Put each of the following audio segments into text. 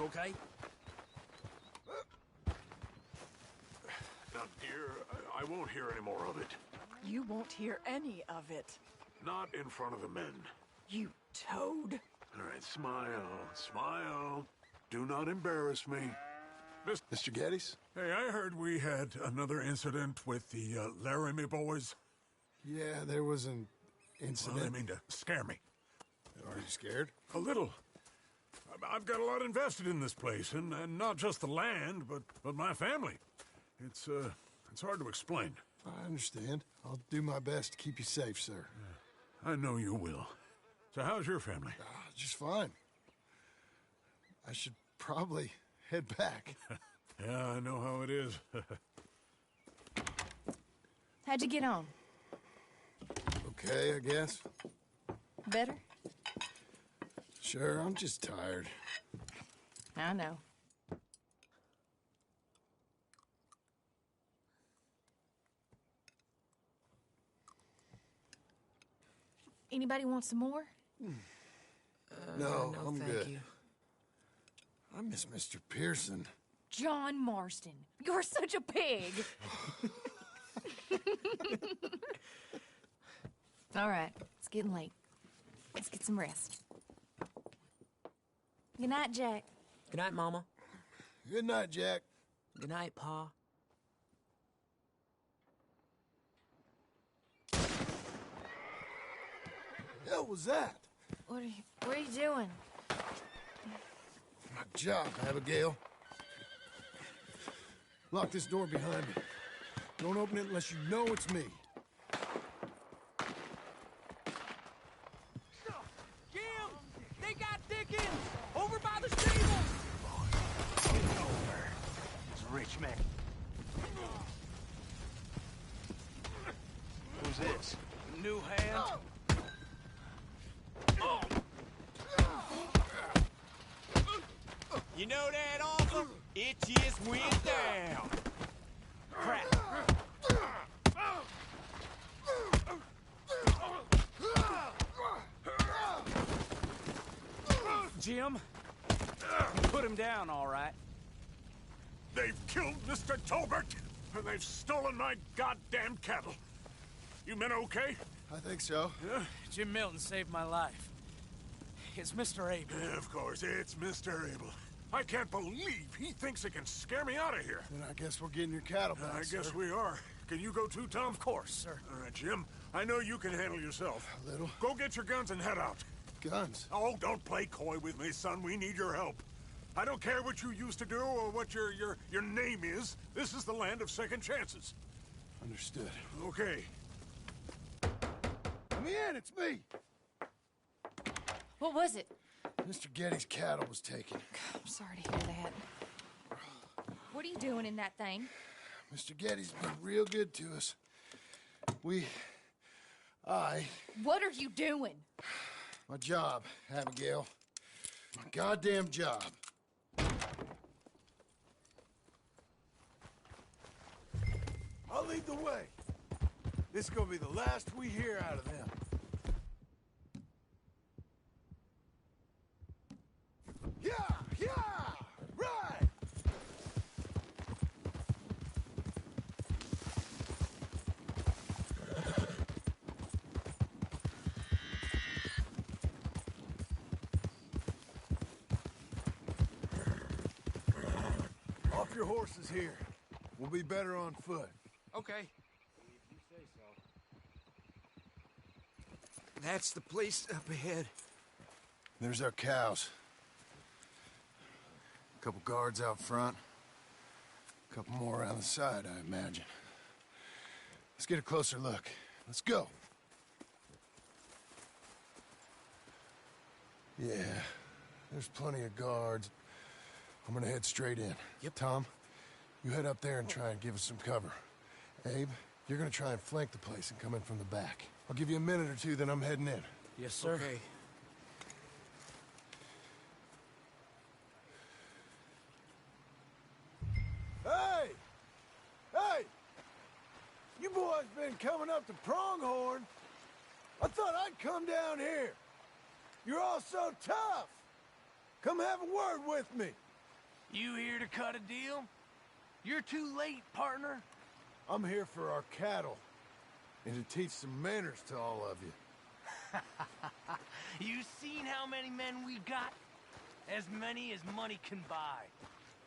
You okay? Now, dear, I won't hear any more of it. You won't hear any of it. Not in front of the men. You toad. All right, smile, smile. Do not embarrass me. Mr. Geddes? Hey, I heard we had another incident with the Laramie boys. Yeah, there was an incident. Well, I mean to scare me. Are you scared? A little. I've got a lot invested in this place, and not just the land, but my family. It's hard to explain. I understand. I'll do my best to keep you safe, sir. I know you will. So how's your family? Just fine. I should probably head back. Yeah, I know how it is. How'd you get on? Okay, I guess. Better? Sure, I'm just tired. I know. Anybody want some more? No, I'm thank good. you. I miss Mr. Pearson. John Marston, you're such a pig. All right, it's getting late. Let's get some rest. Good night, Jack. Good night, Mama. Good night, Jack. Good night, Pa. Hell was that? What are you doing? My job, Abigail. Lock this door behind me. Don't open it unless you know it's me. Jim! They got Dickens! Over by the stable! Get over. It's a rich man. Who's this? New hand? You know that offer? It just went down. Crap. Jim, put him down, all right. They've killed Mr. Tolbert, and they've stolen my goddamn cattle. You men okay? I think so. Yeah? Jim Milton saved my life. It's Mr. Abel. Yeah, of course, it's Mr. Abel. I can't believe he thinks he can scare me out of here. Then I guess we're getting your cattle back, I guess sir. we are. Can you go too, Tom? Of course, sir. All right, Jim. I know you can handle yourself. A little. Go get your guns and head out. Guns? Oh, don't play coy with me, son. We need your help. I don't care what you used to do or what your name is. This is the land of second chances. Understood. Okay. Let me in, it's me! What was it? Mr. Geddes' cattle was taken. I'm sorry to hear that. What are you doing in that thing? Mr. Geddes been real good to us. What are you doing? My job, Abigail. My goddamn job. I'll lead the way. This is gonna be the last we hear out of them. Yeah! Yeah! Right! Off your horses here. We'll be better on foot. Okay. That's the place up ahead. There's our cows. A couple guards out front. A couple more around the side, I imagine. Let's get a closer look. Let's go. Yeah, there's plenty of guards. I'm gonna head straight in. Yep. Tom, you head up there and try and give us some cover. Abe, you're gonna try and flank the place and come in from the back. I'll give you a minute or two, then I'm heading in. Yes, sir. Okay. Hey! Hey! You boys been coming up to Pronghorn. I thought I'd come down here. You're all so tough. Come have a word with me. You here to cut a deal? You're too late, partner. I'm here for our cattle. And to teach some manners to all of you. You seen how many men we got? As many as money can buy.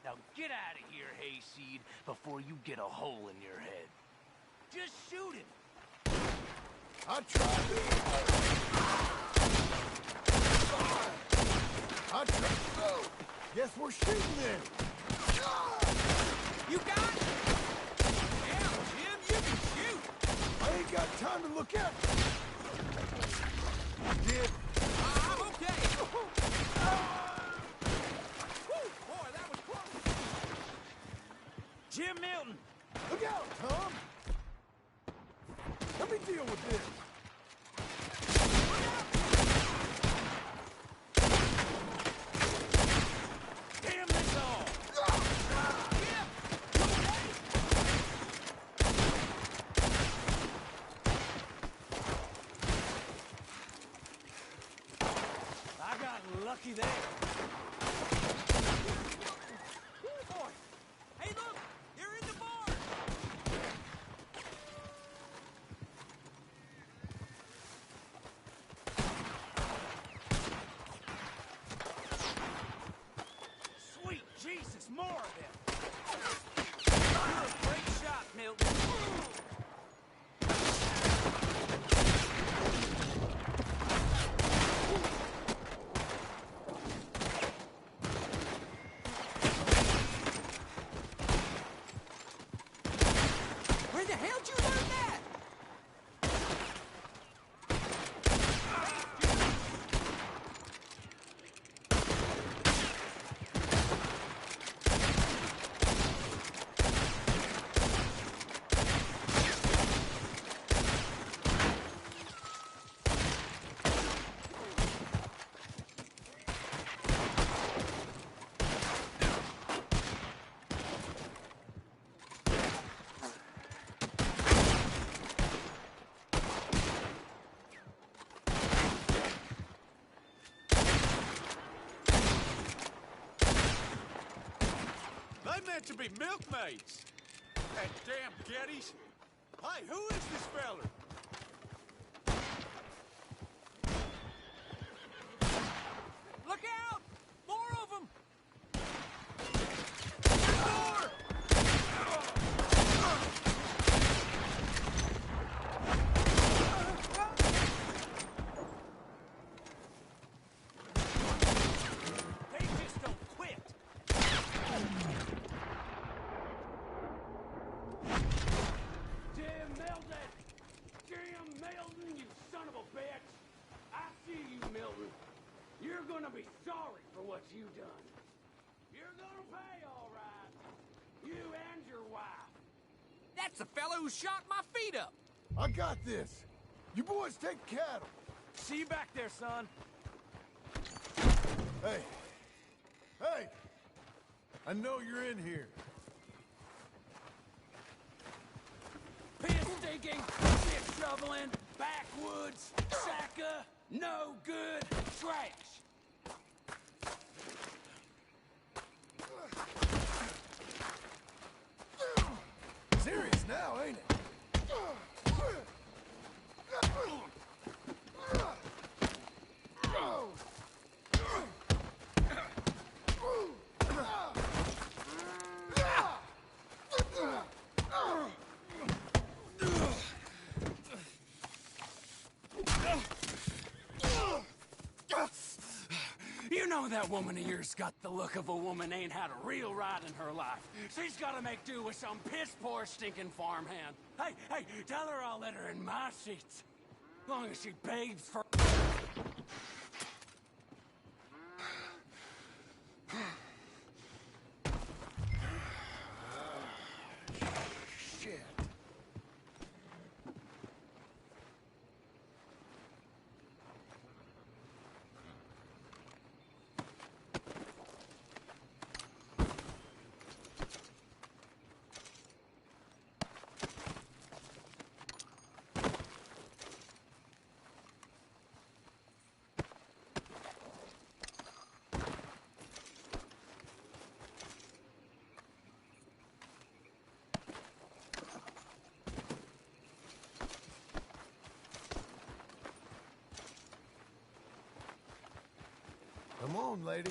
Now get out of here, Hayseed, before you get a hole in your head. Just shoot him. I tried to... Oh, guess we're shooting then. You got it? Hell, Jim, you can shoot. I ain't got time to look out. Did. I'm okay. Whew, boy, that was close. Jim Milton. Look out, Tom. Let me deal with this. Damn this all. Jim, you okay? I got lucky there. Boy. Hey, look, they're in the barn. Sweet Jesus, more of them. You're a great shot, Milton. Where the hell'd you learn that? They meant to be milkmaids. That damn Geddes. Hey, who is this feller? Look out! More of them! Door! They just don't quit. Jim Milton! Jim Milton, you son of a bitch! I see you, Milton. You're gonna be sorry for what you done. You're gonna pay, all right. You and your wife. That's the fellow who shot my feet up. I got this. You boys take cattle. See you back there, son. Hey. Hey. I know you're in here. Piss stinking, shit shoveling, backwoods, sacker, no good, trash. Serious now, ain't it? You know that woman of yours got the look of a woman ain't had a real ride in her life. She's gotta make do with some piss-poor stinking farmhand. Hey, tell her I'll let her in my seats. Long as she begs for... Shit. Come on, lady.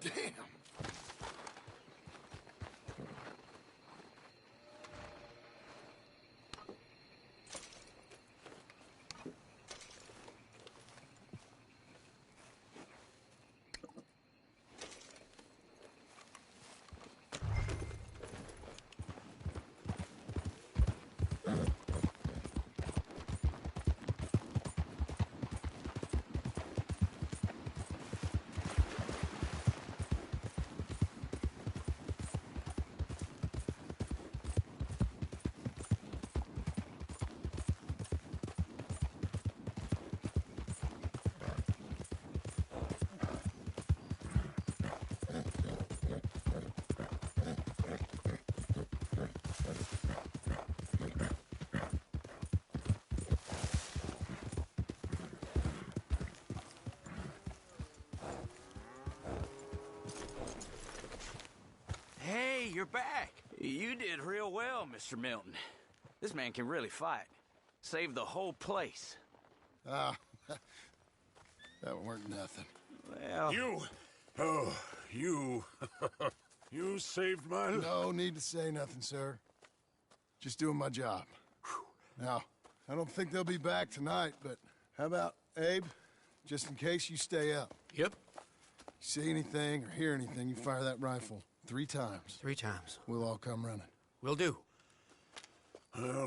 Damn. Hey, you're back. You did real well, Mr. Milton. This man can really fight. Saved the whole place. Ah, that weren't nothing. Well, You, you saved my life. No need to say nothing, sir. Just doing my job. Now, I don't think they'll be back tonight, but how about, Abe? Just in case you stay up. Yep. See anything or hear anything, you fire that rifle 3 times. 3 times. We'll all come running. Will do.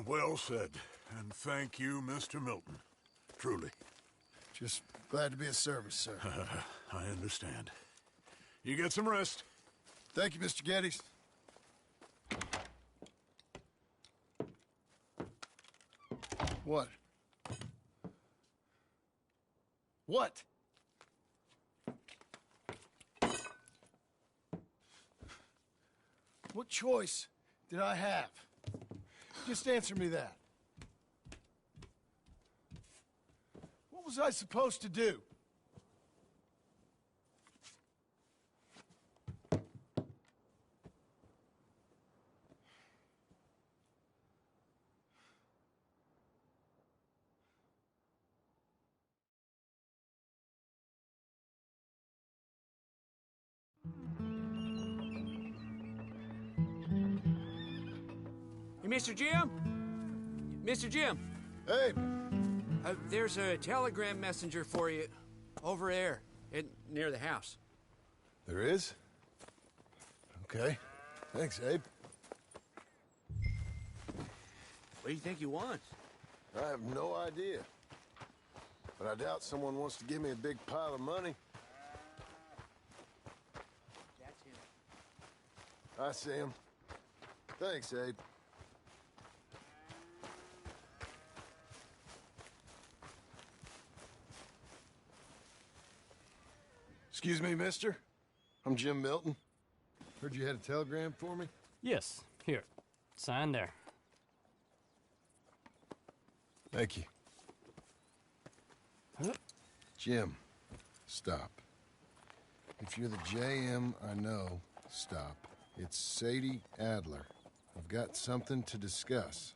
Well said. And thank you, Mr. Milton. Truly. Just glad to be of service, sir. I understand. You get some rest. Thank you, Mr. Geddes. What? What? What choice did I have? Just answer me that. What was I supposed to do? Hey, Mr. Jim? Mr. Jim, Hey, there's a telegram messenger for you over there near the house. there is? Okay. Thanks, Abe. What do you think he wants? I have no idea. But I doubt someone wants to give me a big pile of money. That's him. I see him. Thanks, Abe. Excuse me, mister. I'm Jim Milton. Heard you had a telegram for me? Yes, here. Sign there. Thank you. Jim, stop. If you're the JM I know, stop. It's Sadie Adler. I've got something to discuss.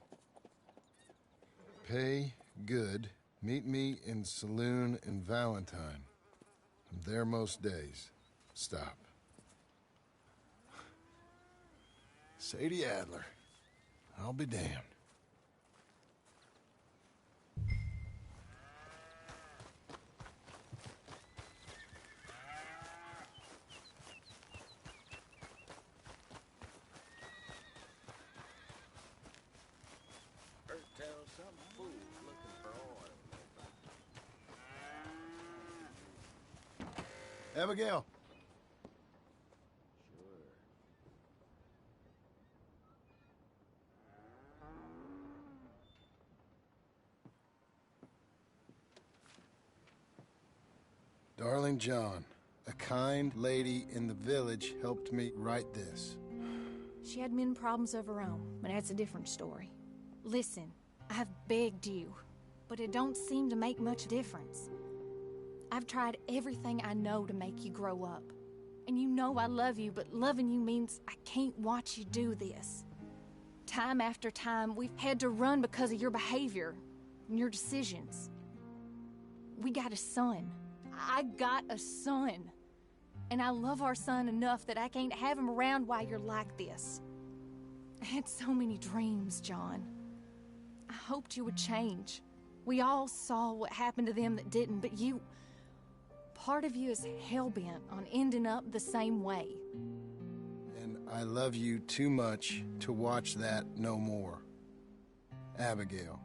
Pay good. Meet me in saloon in Valentine. I'm there most days. Stop. Sadie Adler. I'll be damned. Abigail. Darling John, a kind lady in the village helped me write this. She had men problems of her own, but that's a different story. Listen, I've begged you, but it don't seem to make much difference. I've tried everything I know to make you grow up. And you know I love you, but loving you means I can't watch you do this. Time after time, we've had to run because of your behavior and your decisions. We got a son. I got a son. And I love our son enough that I can't have him around while you're like this. I had so many dreams, John. I hoped you would change. We all saw what happened to them that didn't, but you... Part of you is hell-bent on ending up the same way. And I love you too much to watch that no more. Abigail.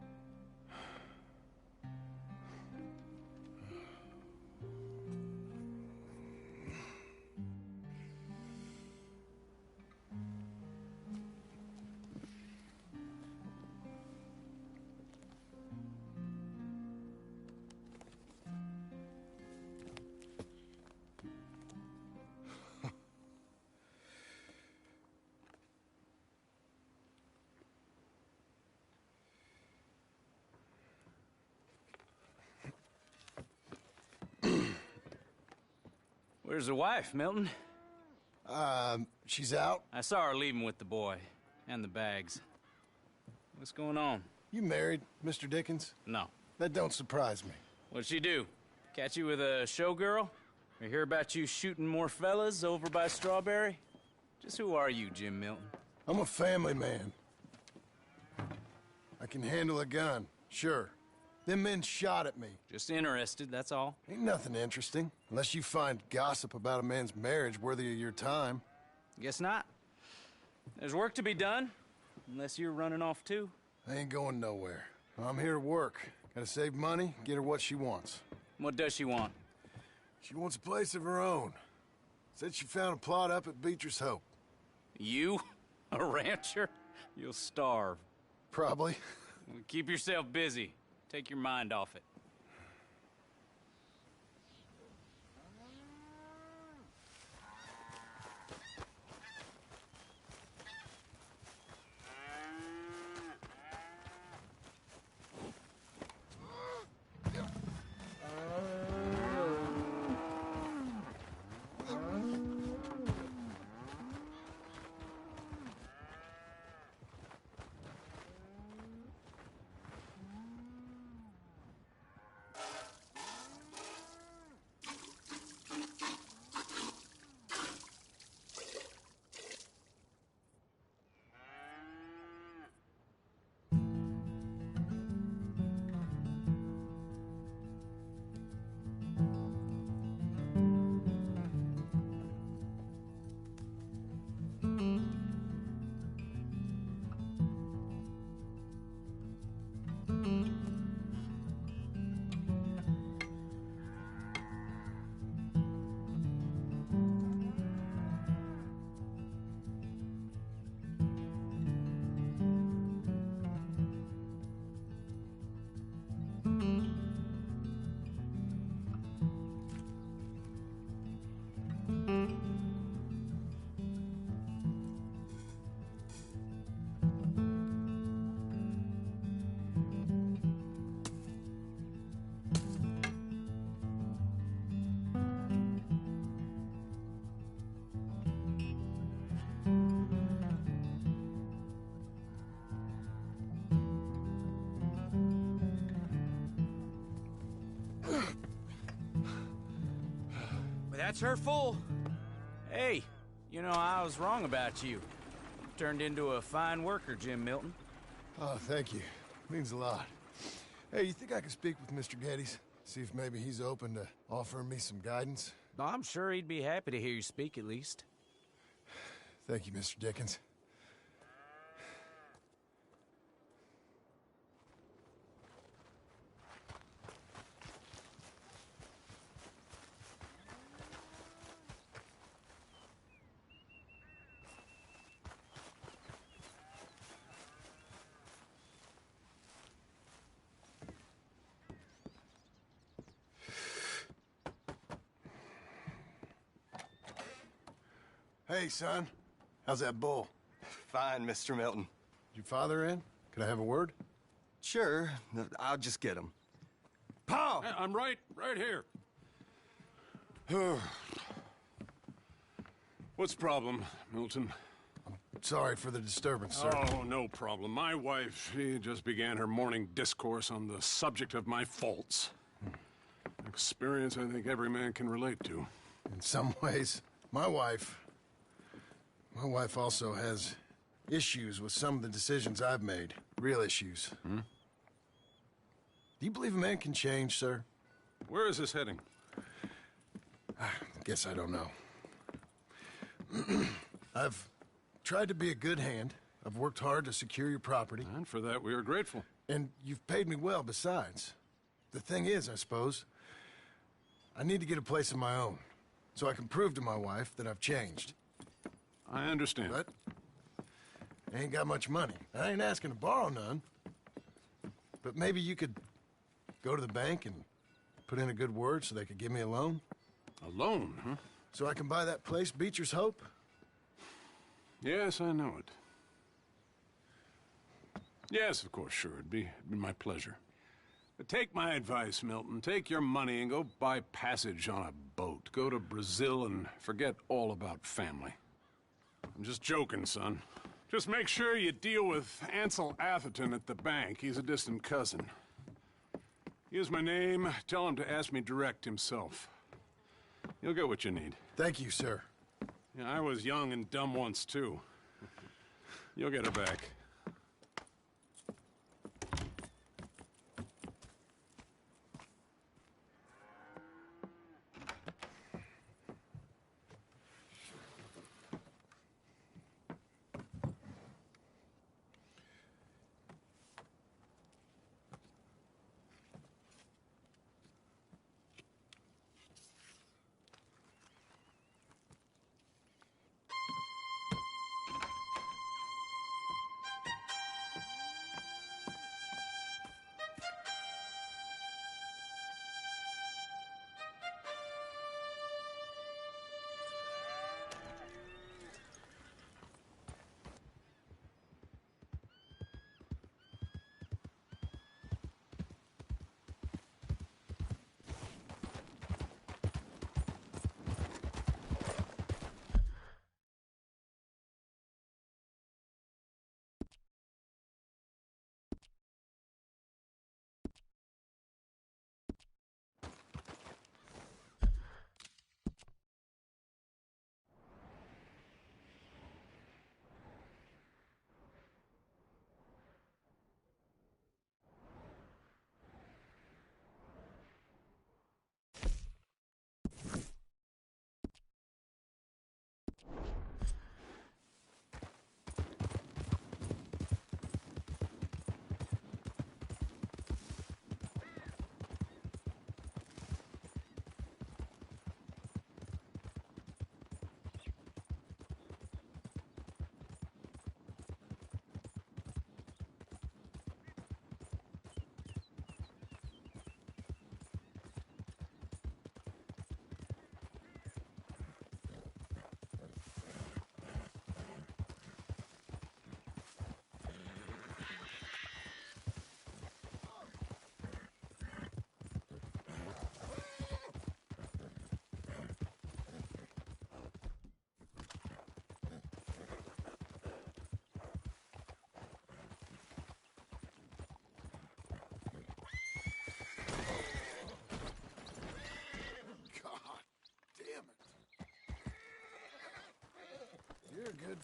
Where's the wife, Milton? She's out. I saw her leaving with the boy. And the bags. What's going on? You married, Mr. Dickens? No. That don't surprise me. What'd she do? Catch you with a showgirl? Or hear about you shooting more fellas over by Strawberry? Just who are you, Jim Milton? I'm a family man. I can handle a gun, sure. Them men shot at me. Just interested, that's all. Ain't nothing interesting, unless you find gossip about a man's marriage worthy of your time. Guess not. There's work to be done, unless you're running off too. I ain't going nowhere. I'm here to work. Gotta save money, get her what she wants. What does she want? She wants a place of her own. Said she found a plot up at Beecher's Hope. You? A rancher? You'll starve. Probably. Keep yourself busy. Take your mind off it. That's her full. Hey, you know, I was wrong about you. Turned into a fine worker, Jim Milton. Oh, thank you. Means a lot. Hey, you think I could speak with Mr. Geddes? See if maybe he's open to offering me some guidance? I'm sure he'd be happy to hear you speak, at least. Thank you, Mr. Dickens. Hey, son. How's that bull? Fine, Mr. Milton. Your father in? Could I have a word? Sure, I'll just get him. Pa! I'm right here. What's the problem, Milton? Sorry for the disturbance, sir. Oh, no problem. My wife, she just began her morning discourse on the subject of my faults. Experience I think every man can relate to. In some ways, my wife also has issues with some of the decisions I've made. Real issues. Hmm? Do you believe a man can change, sir? Where is this heading? Guess I don't know. I've tried to be a good hand. I've worked hard to secure your property. And for that, we are grateful. And you've paid me well besides. The thing is, I suppose, I need to get a place of my own, so I can prove to my wife that I've changed. I understand. But I ain't got much money. I ain't asking to borrow none. But maybe you could go to the bank and put in a good word so they could give me a loan? A loan, huh? So I can buy that place, Beecher's Hope? Yes, I know it. Yes, of course, sure. It'd be my pleasure. But take my advice, Milton. Take your money and go buy passage on a boat. Go to Brazil and forget all about family. I'm just joking, son. Just make sure you deal with Ansel Atherton at the bank. He's a distant cousin. Use my name. Tell him to ask me direct himself. You'll get what you need. Thank you, sir. Yeah, I was young and dumb once, too. You'll get her back.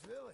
Philly.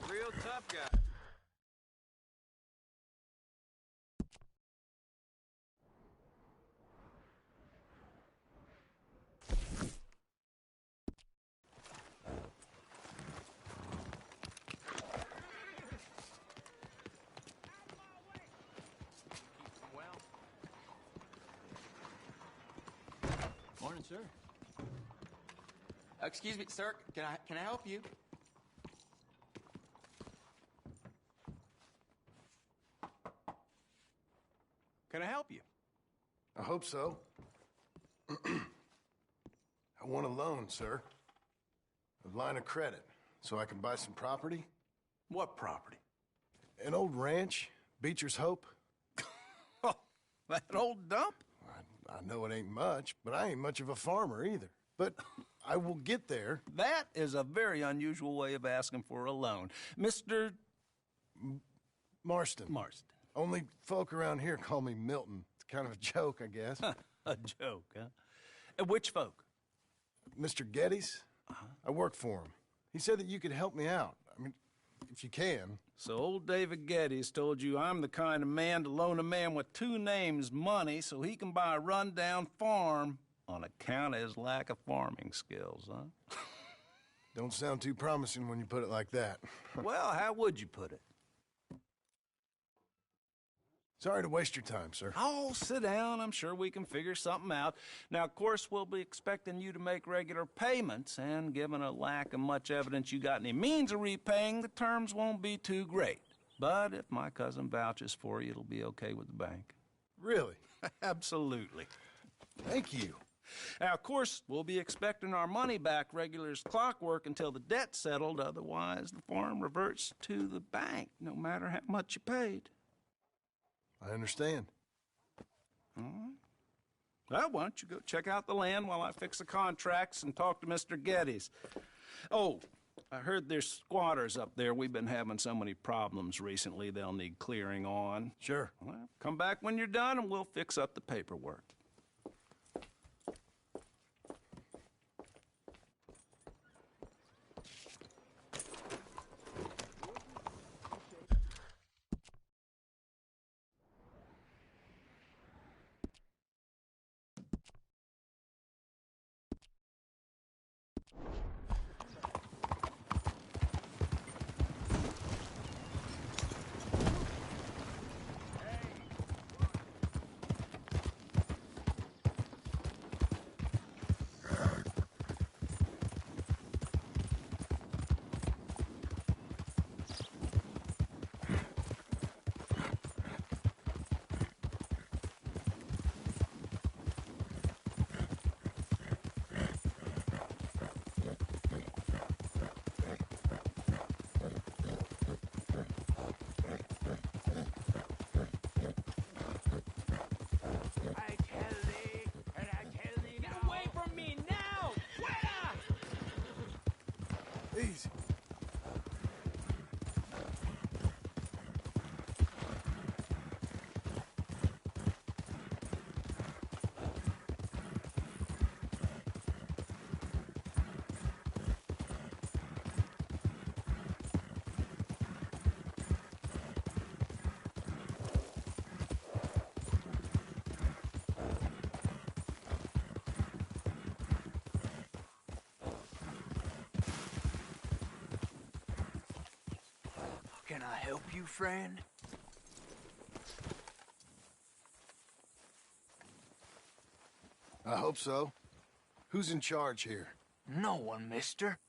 Real tough guy. Morning, sir. Excuse me, sir. Can I help you? Can I help you? I hope so. I want a loan, sir. A line of credit, so I can buy some property. What property? An old ranch, Beecher's Hope. Oh, that old dump? I know it ain't much, but I ain't much of a farmer either. But I will get there. That is a very unusual way of asking for a loan. Mr. Marston. Marston. Only folk around here call me Milton. It's kind of a joke, I guess. A joke, huh? And which folk? Mr. Geddes. I work for him. He said that you could help me out. I mean, if you can. So old David Geddes told you I'm the kind of man to loan a man with two names money so he can buy a rundown farm on account of his lack of farming skills, huh? Don't sound too promising when you put it like that. Well, how would you put it? Sorry to waste your time, sir. Oh, sit down. I'm sure we can figure something out. Now, of course, we'll be expecting you to make regular payments, and given a lack of much evidence you got any means of repaying, the terms won't be too great. But if my cousin vouches for you, it'll be okay with the bank. Really? Absolutely. Thank you. Now, of course, we'll be expecting our money back regular as clockwork until the debt's settled. Otherwise, the farm reverts to the bank, no matter how much you paid. I understand. All right. Well, why don't you go check out the land while I fix the contracts and talk to Mr. Geddes. Oh, I heard there's squatters up there. We've been having so many problems recently, they'll need clearing on. Sure. Well, come back when you're done and we'll fix up the paperwork. Easy. Can I help you, friend? I hope so. Who's in charge here? No one, mister.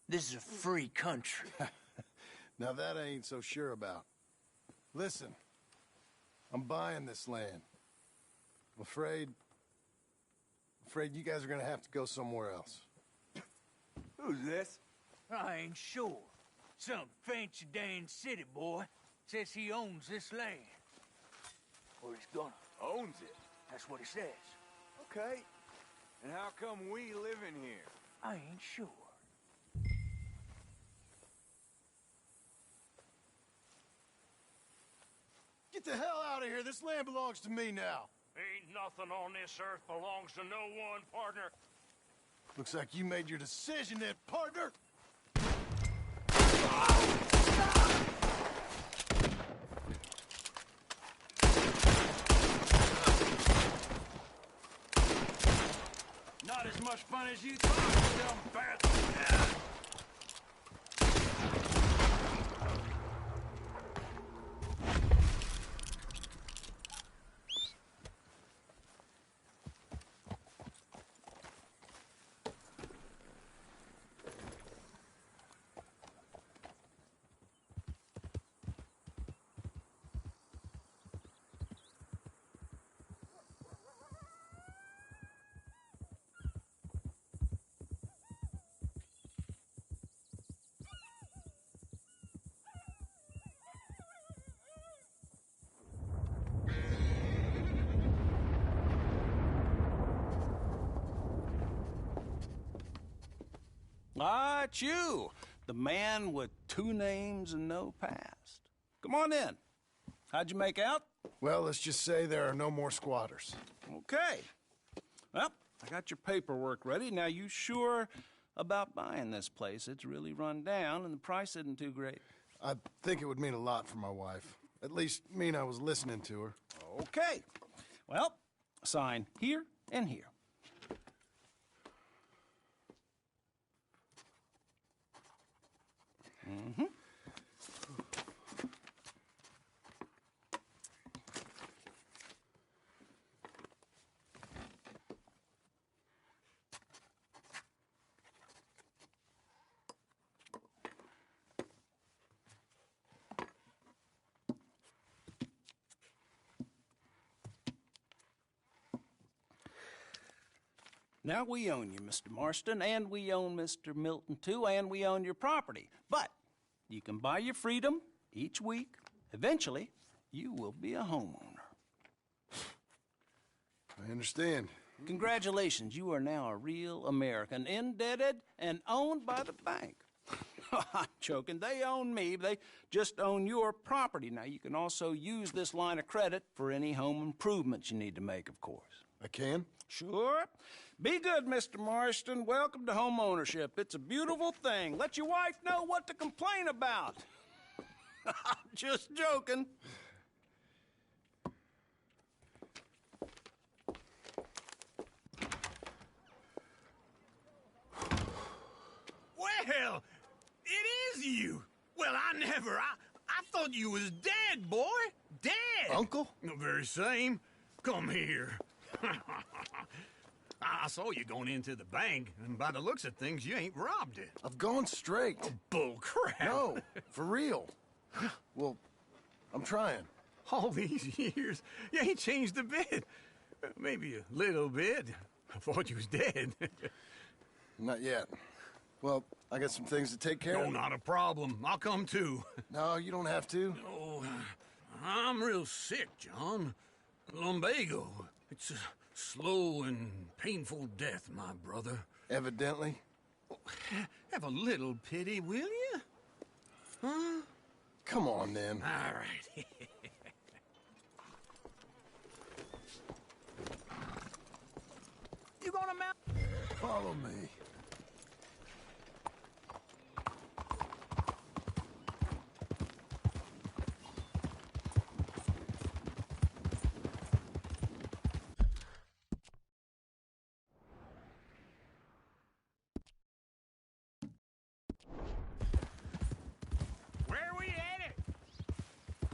This is a free country. Now that I ain't so sure about. Listen, I'm buying this land. I'm afraid you guys are gonna have to go somewhere else. Who's this? I ain't sure. Some fancy Dan city boy says he owns this land. Or he's gonna. Owns it. That's what he says. Okay. And how come we live in here? I ain't sure. Get the hell out of here. This land belongs to me now. Ain't nothing on this earth belongs to no one, partner. Looks like you made your decision then, partner. Not as much fun as you thought, you dumb bastard. Ah, it's you. The man with 2 names and no past. Come on in. How'd you make out? Well, let's just say there are no more squatters. Okay. Well, I got your paperwork ready. Now, you sure about buying this place? It's really run down, and the price isn't too great. I think it would mean a lot for my wife. At least mean I was listening to her. Okay. Well, sign here and here. Mm-hmm. Now, we own you, Mr. Marston, and we own Mr. Milton, too, and we own your property. But you can buy your freedom each week. Eventually, you will be a homeowner. I understand. Congratulations, you are now a real American, indebted and owned by the bank. I'm joking. They own me. They just own your property. Now, you can also use this line of credit for any home improvements you need to make, of course. I can? Sure. Be good, Mr. Marston. Welcome to home ownership. It's a beautiful thing. Let your wife know what to complain about. Just joking. Well, it is you. Well, I thought you was dead, boy. Dead. Uncle? The very same. Come here. I saw you going into the bank, and by the looks of things, you ain't robbed it. I've gone straight. Bull crap. No, for real. Well, I'm trying. All these years, you ain't changed a bit. Maybe a little bit. I thought you was dead. Not yet. Well, I got some things to take care of. No, not a problem. I'll come too. No, you don't have to. Oh, I'm real sick, John. Lumbago. It's a slow and painful death, my brother. Evidently. Have a little pity, will you? Huh? Come on, then. All right. You gonna mount? Follow me.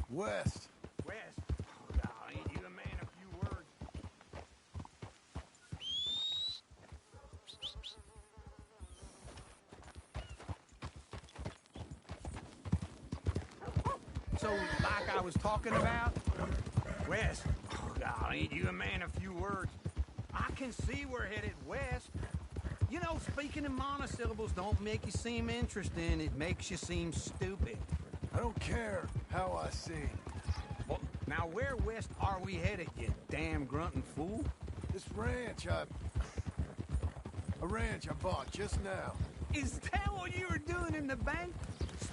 West. West? Oh, God, ain't you a man of few words? So, like I was talking about, West. Oh, God, ain't you a man of few words? I can see we're headed west. You know, speaking in monosyllables don't make you seem interesting. It makes you seem stupid. I don't care how I see. Well, now where west are we headed, you damn grunting fool? This ranch I bought just now. Is that what you were doing in the bank?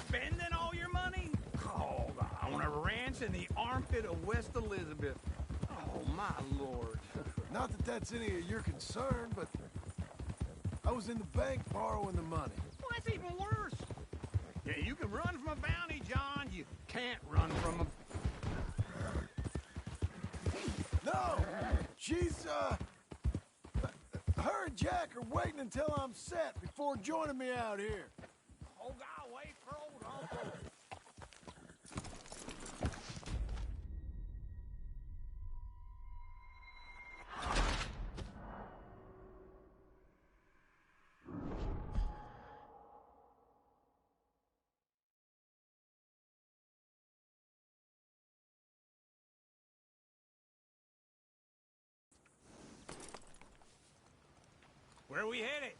Spending all your money? Oh, I want a ranch in the armpit of West Elizabeth. Oh, my lord. Not that that's any of your concern, but I was in the bank borrowing the money. Well, that's even worse. Yeah, you can run from a bounty, John. You can't run from a... No! She's, her and Jack are waiting until I'm set before joining me out here. Oh, God, wait for old Uncle. Where are we headed?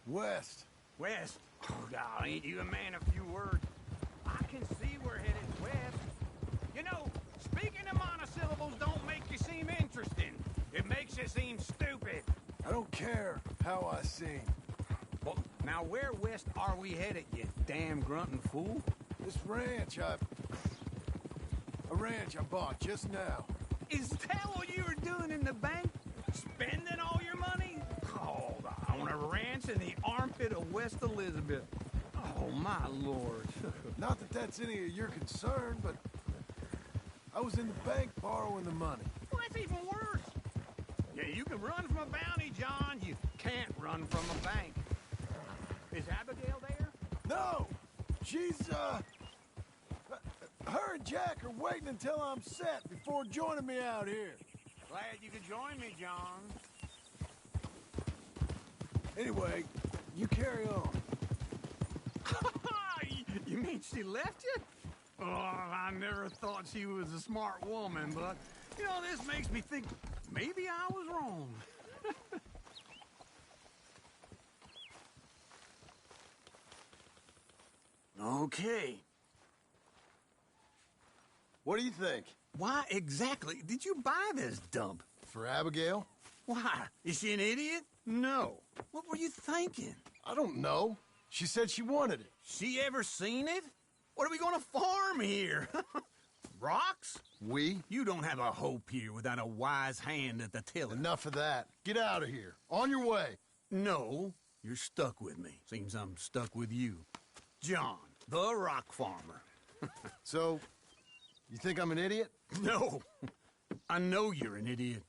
West. West? Oh, God, ain't you a man of few words? I can see we're headed west. You know, speaking in monosyllables don't make you seem interesting. It makes you seem stupid. I don't care how I seem. Well, Now, where west are we headed, you damn grunting fool? This ranch I bought just now. Is that what you were doing in the bank? Spending all your money? Oh, on a ranch in the armpit of West Elizabeth. Oh, my lord. Not that that's any of your concern, but I was in the bank borrowing the money. Well, that's even worse. Yeah, you can run from a bounty, John. You can't run from a bank. Is Abigail there? No! She's, her and Jack are waiting until I'm set before joining me out here. Glad you could join me, John. Anyway, you carry on. You mean she left you? Oh, I never thought she was a smart woman, but, you know, this makes me think maybe I was wrong. Okay. What do you think? Why exactly did you buy this dump? For Abigail? Why? Is she an idiot? No. What were you thinking? I don't know. She said she wanted it. She ever seen it? What are we gonna farm here? Rocks? We? You don't have a hope here without a wise hand at the tiller. Enough of that. Get out of here. On your way. No, you're stuck with me. Seems I'm stuck with you. John, the rock farmer. So, you think I'm an idiot? No. I know you're an idiot.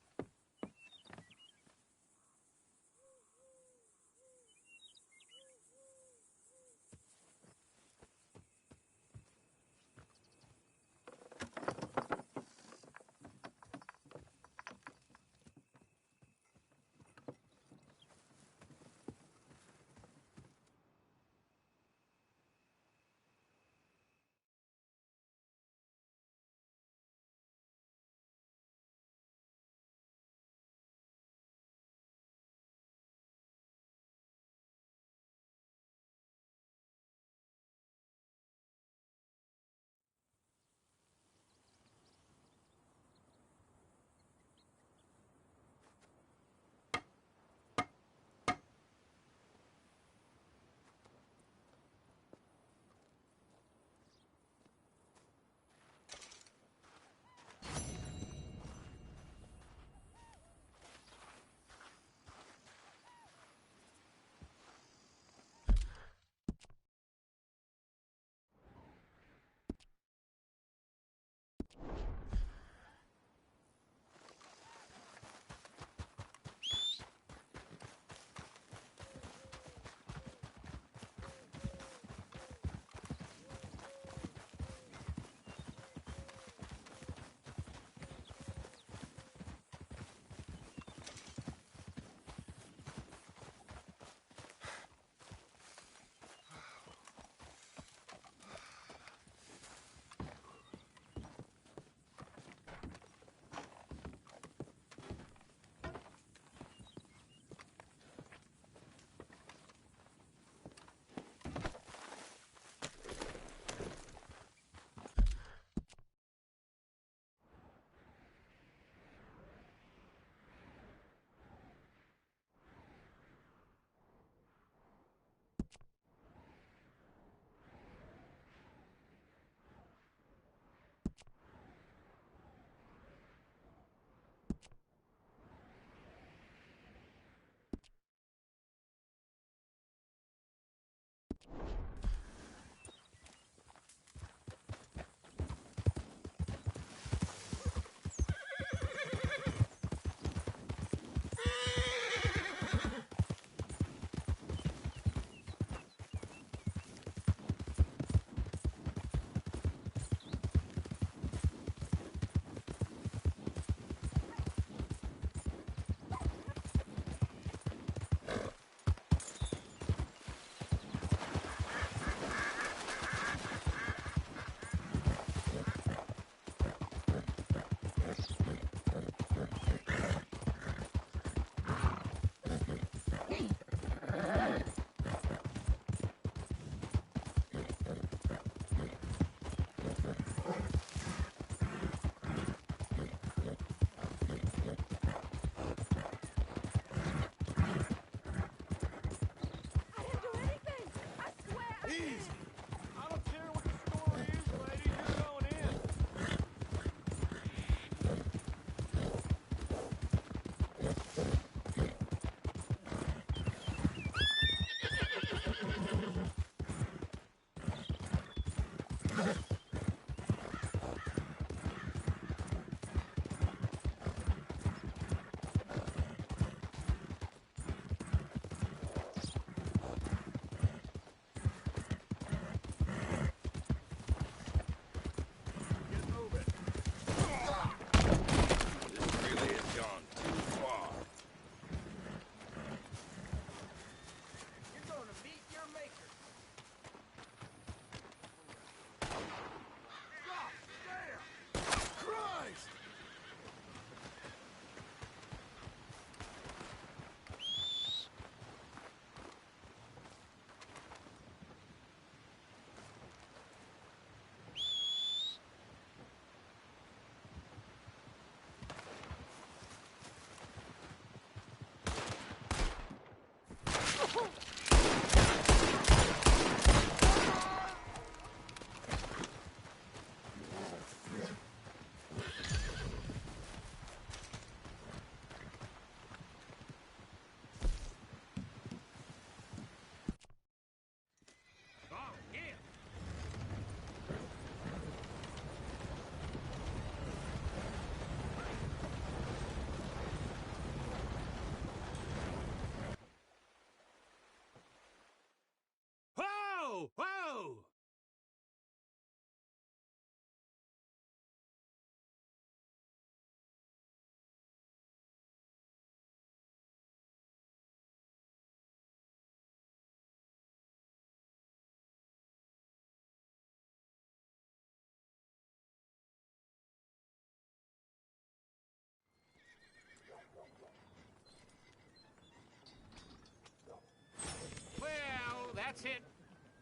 That's it.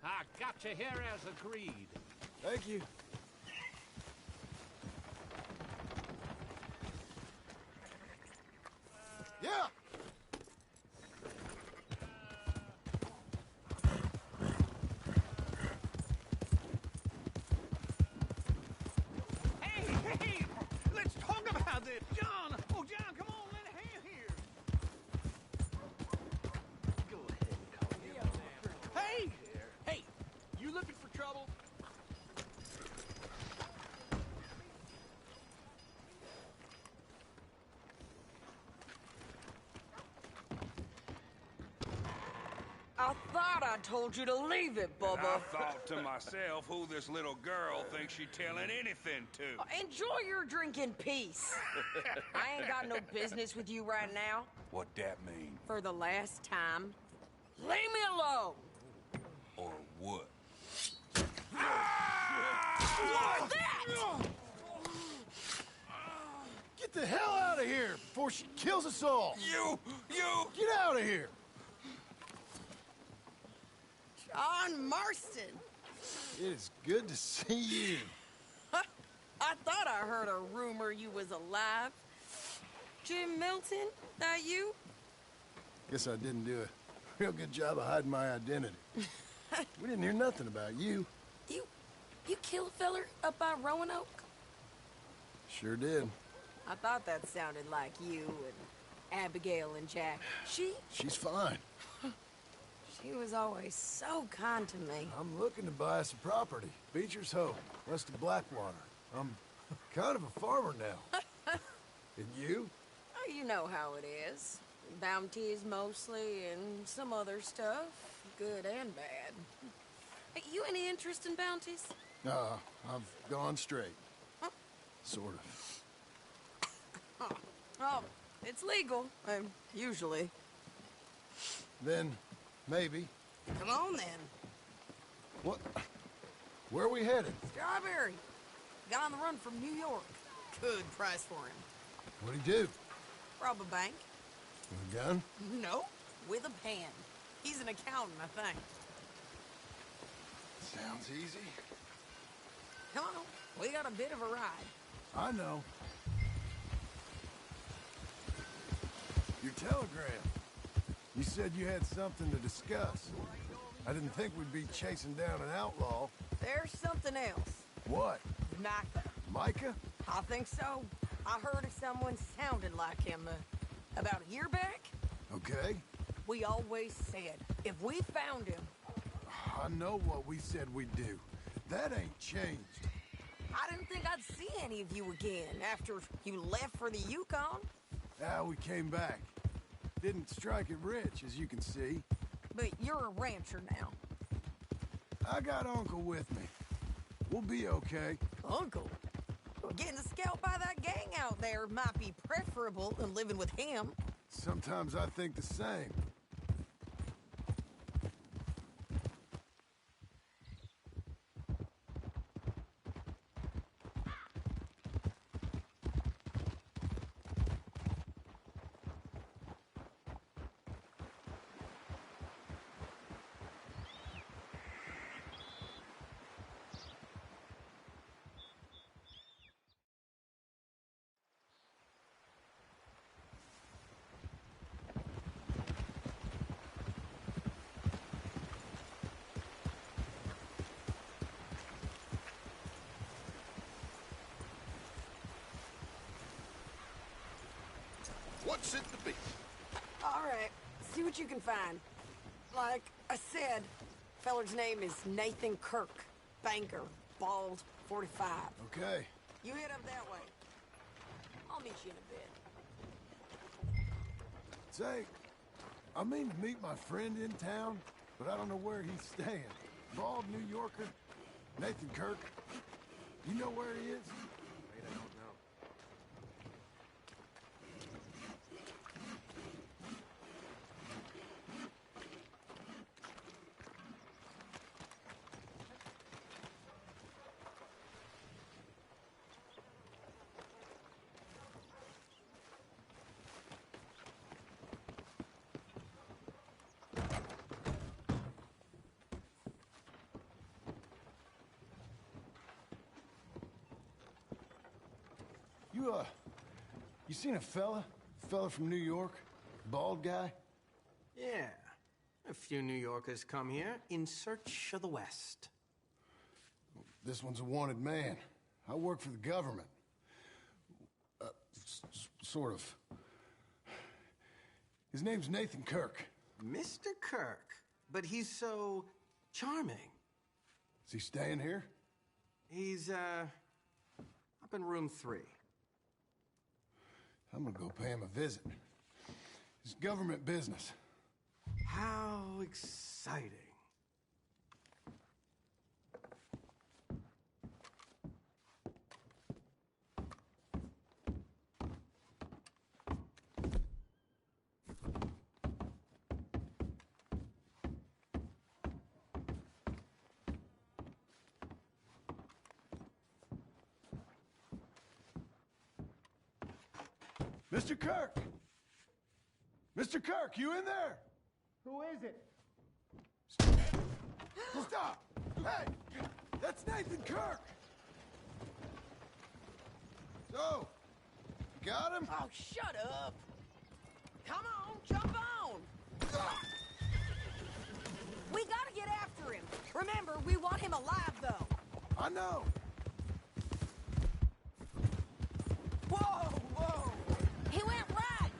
I got you here as agreed. Thank you. Yeah! Hey! Let's talk about this! John! Oh, John, come on, let a hand here! Go ahead and call me up there. Hey! Hey! You looking for trouble? I thought I told you to leave it, And I Bubba. thought to myself who this little girl thinks she telling anything to. Enjoy your drink in peace. I ain't got no business with you right now. What that mean? For the last time, leave me alone. Or what? What's that? Get the hell out of here before she kills us all! You! Get out of here! John Marston. It is good to see you. I thought I heard a rumor you was alive. Jim Milton, that you? Guess I didn't do a real good job of hiding my identity. We didn't hear nothing about you. You killed a feller up by Roanoke? Sure did. I thought that sounded like you and Abigail and Jack. She's fine. She was always so kind to me. I'm looking to buy us a property. Beecher's Hope, west of Blackwater. I'm kind of a farmer now. And you? Oh, you know how it is. Bounties mostly, and some other stuff, good and bad. Hey, you any interest in bounties? I've gone straight. Sort of. Oh, it's legal, usually. Then, maybe. Come on, then. What? Where are we headed? Strawberry. Got on the run from New York. Good price for him. What'd he do? Rob a bank? With a gun? No, with a pen. He's an accountant, I think. Sounds easy. Come on, we got a bit of a ride. I know. Your telegram. You said you had something to discuss. I didn't think we'd be chasing down an outlaw. There's something else. What? Micah. Micah? I think so. I heard of someone sounded like him about a year back. Okay. We always said, if we found him... I know what we said we'd do. That ain't changed. I didn't think I'd see any of you again after you left for the Yukon. We came back. Didn't strike it rich, as you can see. But you're a rancher now. I got Uncle with me. We'll be okay. Uncle? Well, getting scalped by that gang out there might be preferable than living with him. Sometimes I think the same. What's it to be? All right, see what you can find. Like I said, feller's name is Nathan Kirk. Banker, bald, 45. Okay. You head up that way. I'll meet you in a bit. Say, I mean to meet my friend in town, but I don't know where he's staying. Bald New Yorker, Nathan Kirk. You know where he is? Wait, I don't know. You seen a fella? Fella from New York? Bald guy? Yeah. A few New Yorkers come here in search of the West. This one's a wanted man. I work for the government. Sort of. His name's Nathan Kirk. Mr. Kirk? But he's so charming. Is he staying here? He's, up in room 3. I'm gonna go pay him a visit. It's government business. How exciting. Mr. Kirk! Mr. Kirk, you in there? Who is it? Stop! Hey! That's Nathan Kirk! So, got him? Oh, shut up! Come on, jump on! We gotta get after him. Remember, we want him alive, though. I know. Whoa, whoa! He went right!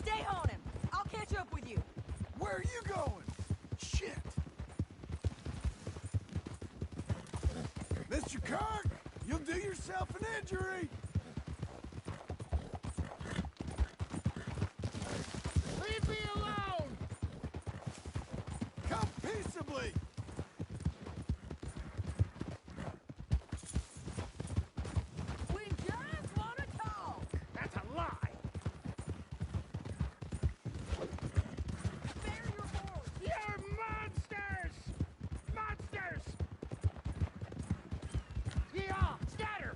Stay on him. I'll catch up with you. Where are you going? Shit! Mr. Kirk, you'll do yourself an injury! Leave me alone! Come peaceably! We just want to talk. That's a lie! Spare your horse. You're monsters! Monsters! Yeah, scatter!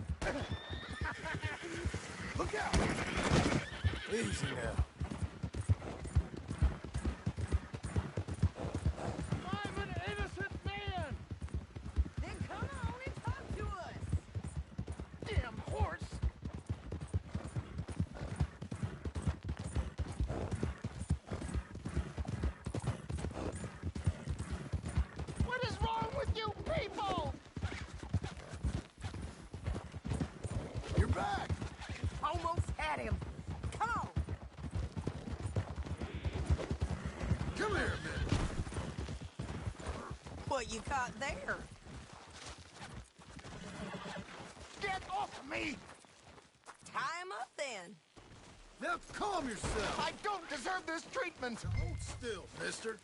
Look out! Easy now. I'm an innocent man! Then come on and talk to us. Damn horse! What is wrong with you people? You're back! Almost had him. Come on. Come here a minute. What you caught there? Get off me! Tie him up then. Now calm yourself! I don't deserve this treatment! Hold still, mister.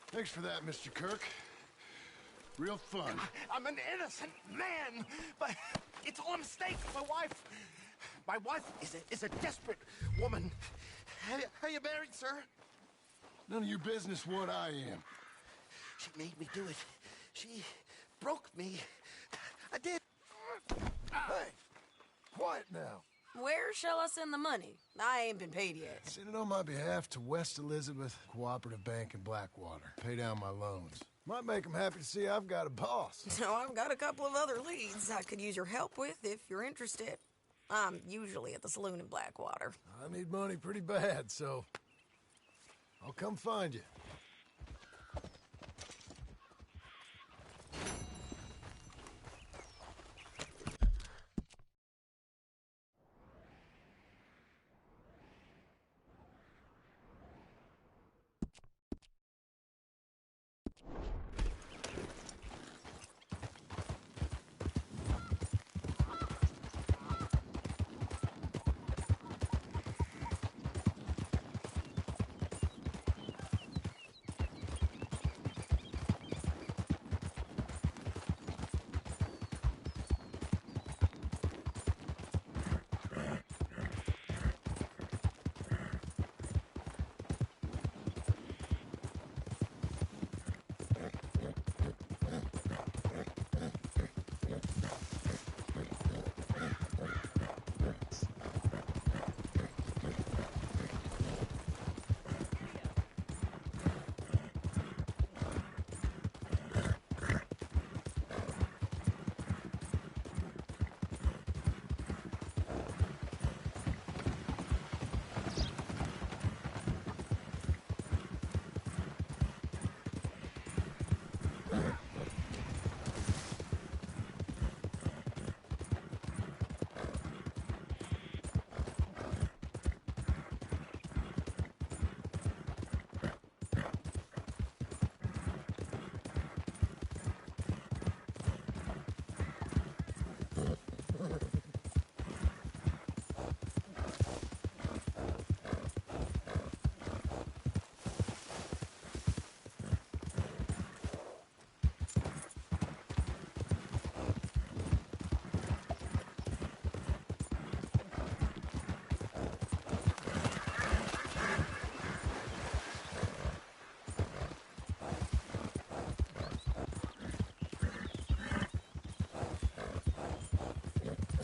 Thanks for that, Mr. Kirk. Real fun. I'm an innocent man, but it's all a mistake. My wife is a desperate woman. Are you married, sir? None of your business what I am. She made me do it. She broke me. I did. Hey, quiet now. Where shall I send the money? I ain't been paid yet. Send it on my behalf to West Elizabeth Cooperative Bank in Blackwater. Pay down my loans. Might make them happy to see I've got a boss. So I've got a couple of other leads I could use your help with if you're interested. I'm usually at the saloon in Blackwater. I need money pretty bad, so I'll come find you.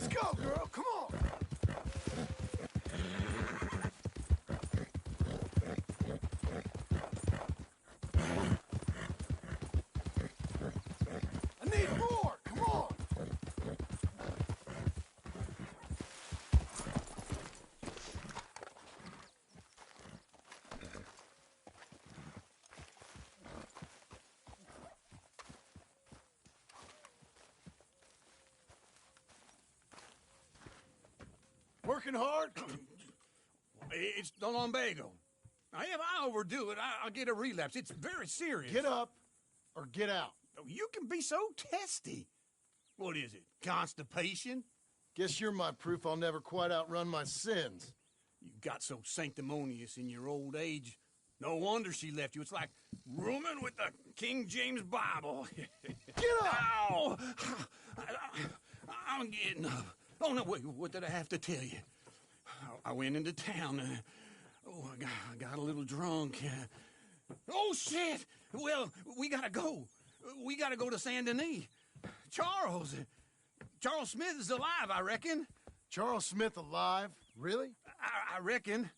Let's go, girl. Come on. I need more. Come on. Working hard? It's the lumbago. Now, if I overdo it, I'll get a relapse. It's very serious. Get up or get out. You can be so testy. What is it, constipation? Guess you're my proof I'll never quite outrun my sins. You got so sanctimonious in your old age. No wonder she left you. It's like rooming with the King James Bible. Get up! Ow! I'm getting up. Oh, no, wait, what did I have to tell you? I went into town. I got a little drunk. Oh, shit! Well, we gotta go. We gotta go to Saint Denis. Charles Smith is alive, I reckon. Charles Smith alive? Really? I reckon.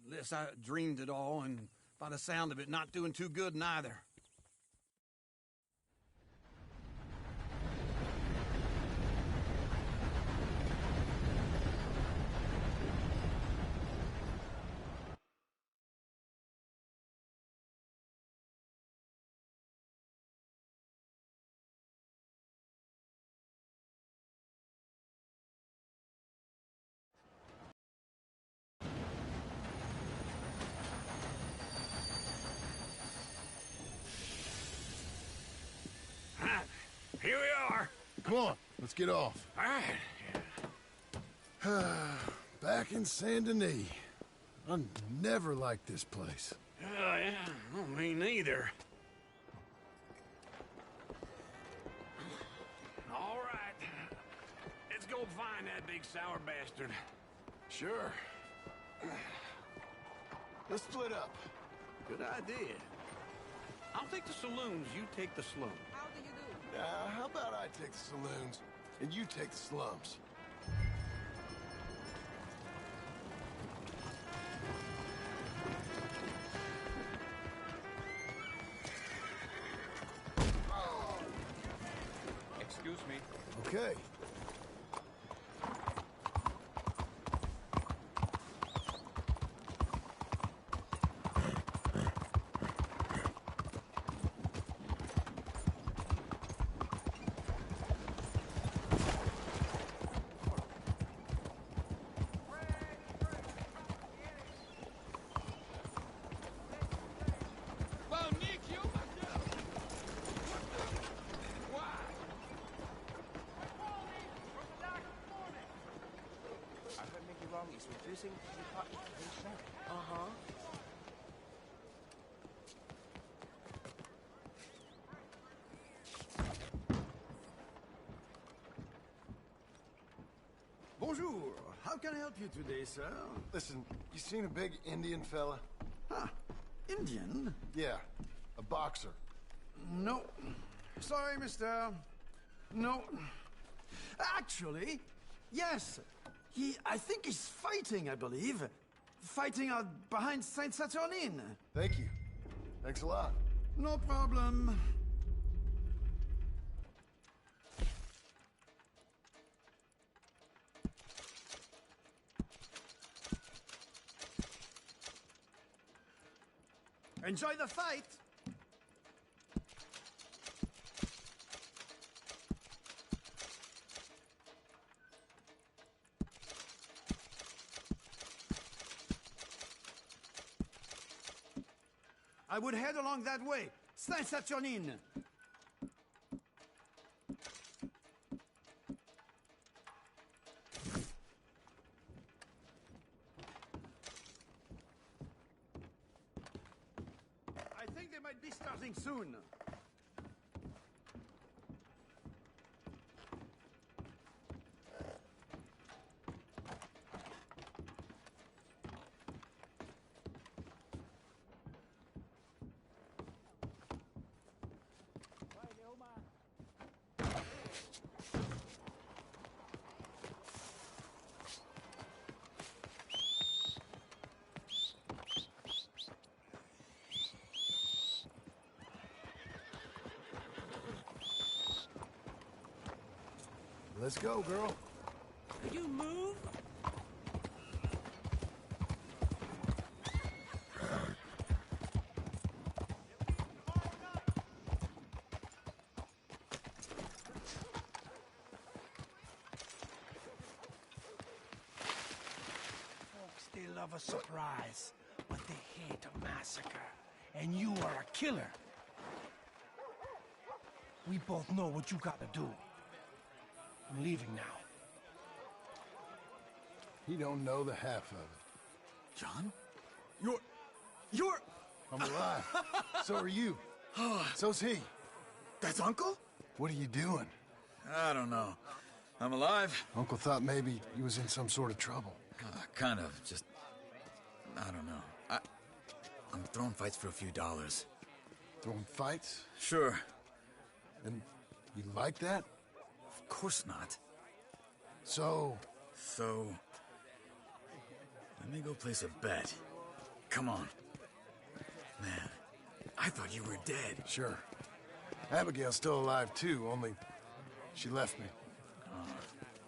Unless I dreamed it all, and by the sound of it, not doing too good neither. Here we are. Come on, let's get off. All right. Back in Saint Denis. I never liked this place. Yeah, well, me neither. All right. Let's go find that big sour bastard. Sure. Let's split up. Good idea. I'll take the saloons, you take the slums. How about I take the saloons and you take the slums? Excuse me. Okay. He's reducing the department to his share. Uh-huh. Bonjour. How can I help you today, sir? Listen, you seen a big Indian fella? Huh. Indian? Yeah, a boxer. No. Sorry, mister. No. Actually, yes. I think he's fighting, I believe. Fighting out behind Saint Saturnine. Thank you. Thanks a lot. No problem. Enjoy the fight! I would head along that way. Saint Saturnine. I think they might be starting soon. Let's go, girl. Could you move? Folks, they love a surprise, but they hate a massacre. And you are a killer. We both know what you gotta do. I'm leaving now. He don't know the half of it. John? You're... I'm alive. So are you. So's he. That's Uncle? What are you doing? I don't know. I'm alive. Uncle thought maybe he was in some sort of trouble. Kind of. Just... I don't know. I'm throwing fights for a few dollars. Throwing fights? Sure. And you like that? Of course not. So, let me go place a bet. Come on. Man, I thought you were dead. Sure. Abigail's still alive too, only she left me.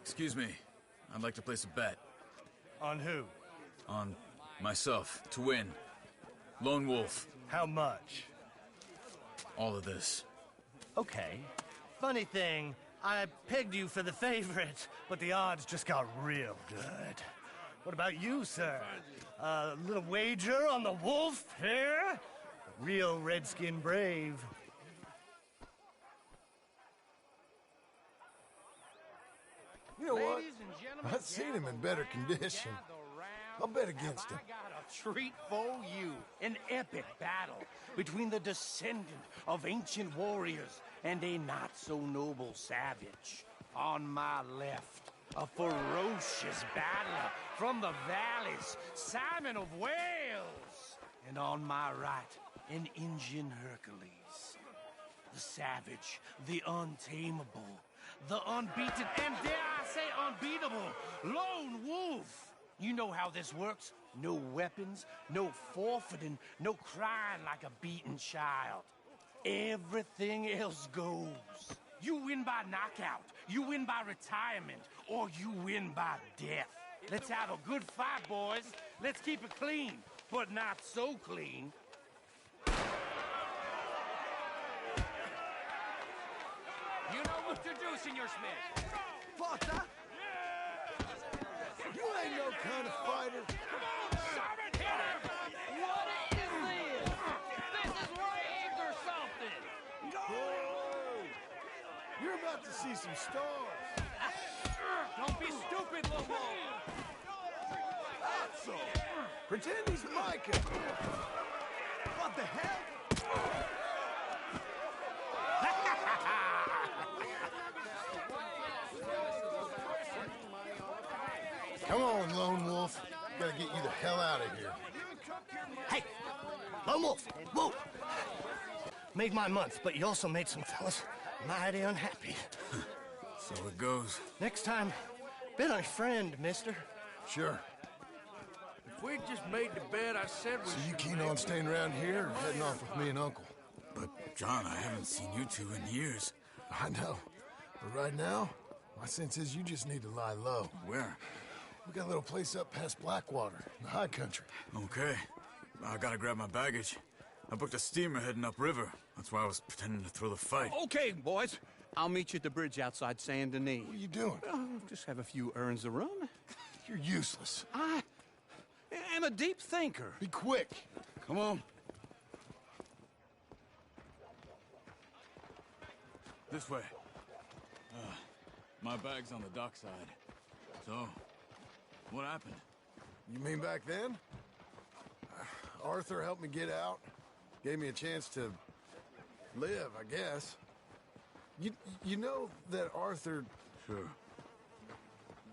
Excuse me. I'd like to place a bet. On who? On myself, to win. Lone Wolf. How much? All of this. Okay. Funny thing, I pegged you for the favorite, but the odds just got real good. What about you, sir? A little wager on the wolf here? Real redskin brave. You know what? I've seen him in better condition. I'll bet against him. I got a treat for you. An epic battle between the descendant of ancient warriors and a not-so-noble savage. On my left, a ferocious battler from the valleys, Simon of Wales. And on my right, an Indian Hercules. The savage, the untamable, the unbeaten, and dare I say unbeatable, Lone Wolf. You know how this works. No weapons, no forfeiting, no crying like a beaten child. Everything else goes. You win by knockout, you win by retirement, or you win by death. Let's have a good fight, boys. Let's keep it clean, but not so clean. You know what to do, Senor Smith. Potter? You ain't no kind of fighter. Come on, Simon, hit him! What is this? This is rigged or something! Whoa! You're about to see some stars. Don't be stupid, Lobo! That's all. Pretend he's Micah. What the hell? Come on, Lone Wolf. Gotta get you the hell out of here. Hey! Lone Wolf! Whoa! Made my month, but you also made some fellas mighty unhappy. So it goes. Next time, bet on your friend, mister. Sure. If we'd just made the bet I said we So you keen on staying around here or heading off with me and Uncle? But, John, I haven't seen you two in years. I know. But right now, my sense is you just need to lie low. Where? We got a little place up past Blackwater, in the high country. Okay. I gotta grab my baggage. I booked a steamer heading upriver. That's why I was pretending to throw the fight. Okay, boys. I'll meet you at the bridge outside Saint Denis. What are you doing? Just have a few errands to run. You're useless. I am a deep thinker. Be quick. Come on. This way. My bag's on the dockside. So, what happened? You mean back then? Arthur helped me get out. Gave me a chance to live, I guess. You know that Arthur... Sure.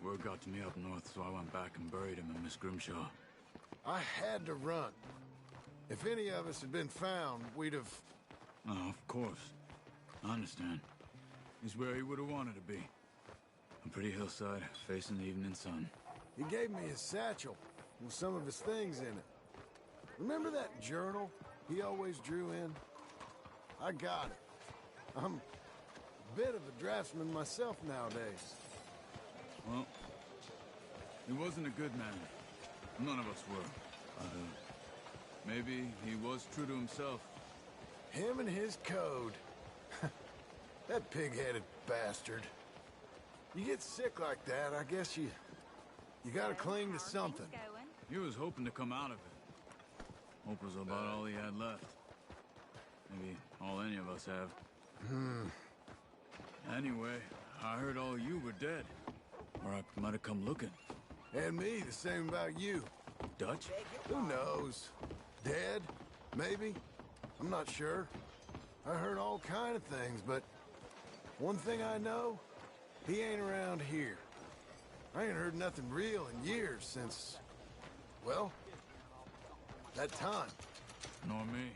Word got to me up north, so I went back and buried him in Miss Grimshaw. I had to run. If any of us had been found, we'd have... Oh, of course. I understand. He's where he would have wanted to be. A pretty hillside, facing the evening sun. He gave me his satchel with some of his things in it. Remember that journal he always drew in? I got it. I'm a bit of a draftsman myself nowadays. Well, he wasn't a good man. None of us were. Maybe he was true to himself. Him and his code. That pig-headed bastard. You get sick like that, I guess you gotta cling to something. He was hoping to come out of it. Hope was about all he had left. Maybe all any of us have. Anyway, I heard all you were dead. Or I might have come looking. And me, the same about you. Dutch? Who knows? Dead? Maybe? I'm not sure. I heard all kind of things, but one thing I know, he ain't around here. I ain't heard nothing real in years since, well, that time. Nor me.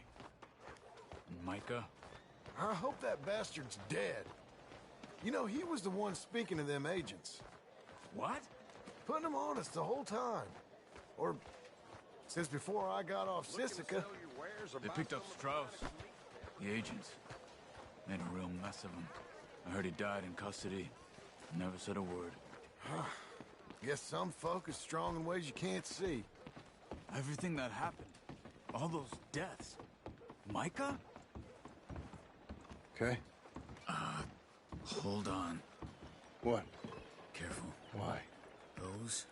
And Micah? I hope that bastard's dead. You know, he was the one speaking to them agents. What? Putting them on us the whole time. Or since before I got off Sisika. They picked up Strauss. The agents. Made a real mess of him. I heard he died in custody. Never said a word. Guess some folk is strong in ways you can't see. Everything that happened. All those deaths. Micah? Okay. Hold on. What? Careful. Why? Those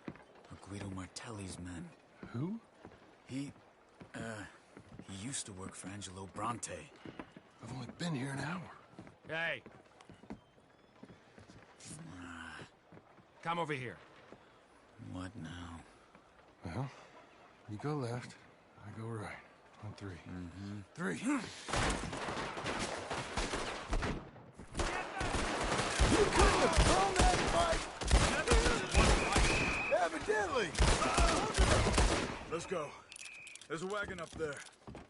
are Guido Martelli's men. Who? He used to work for Angelo Bronte. I've only been here an hour. Hey! Come over here. What now? Well, you go left, I go right. On three. Three. You couldn't have thrown that fight! Evidently! Let's go. There's a wagon up there.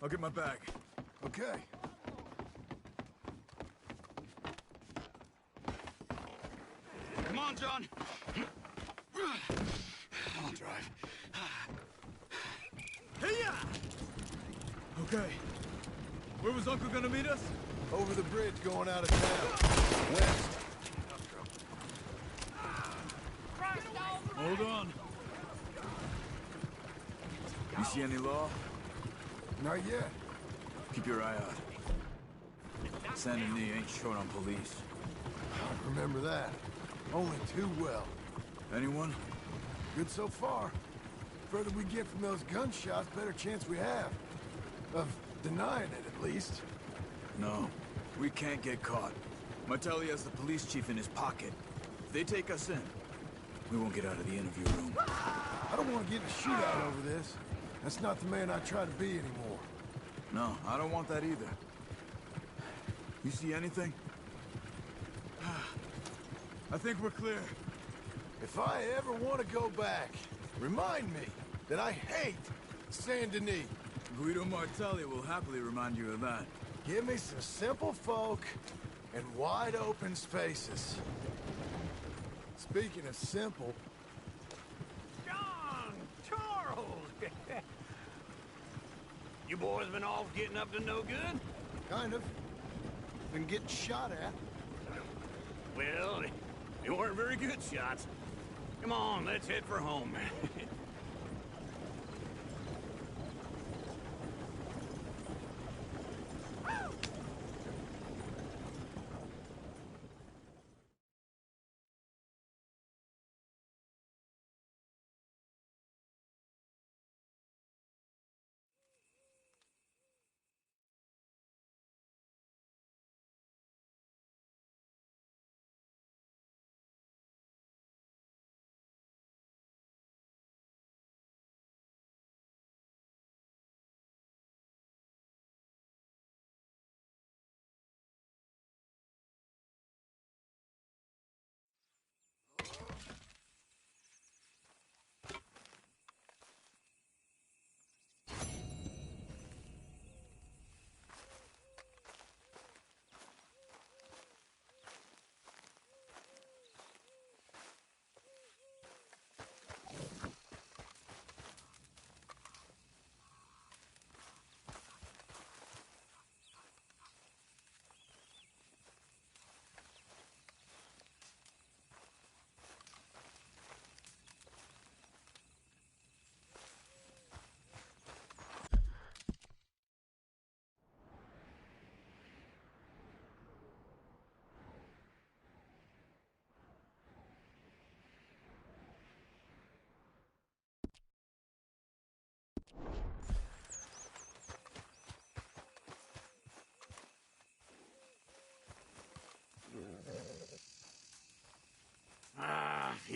I'll get my bag. Okay. Come on, John. I'll drive. Hey-ya! Okay. Where was Uncle gonna meet us? Over the bridge going out of town. West. Hold on. You see any law? Not yet. Keep your eye out. Saint Denis ain't short on police. Remember that. Only too well. Anyone? Good so far. Further we get from those gunshots, better chance we have. Of denying it, at least. No. We can't get caught. Martelli has the police chief in his pocket. If they take us in, we won't get out of the interview room. I don't want to get in a shootout over this. That's not the man I try to be anymore. No, I don't want that either. You see anything? I think we're clear. If I ever want to go back, remind me that I hate Saint Denis. Guido Martelli will happily remind you of that. Give me some simple folk and wide open spaces. Speaking of simple... John! Charles! You boys been off getting up to no good? Kind of. Been getting shot at. Well, they weren't very good shots. Come on, let's head for home.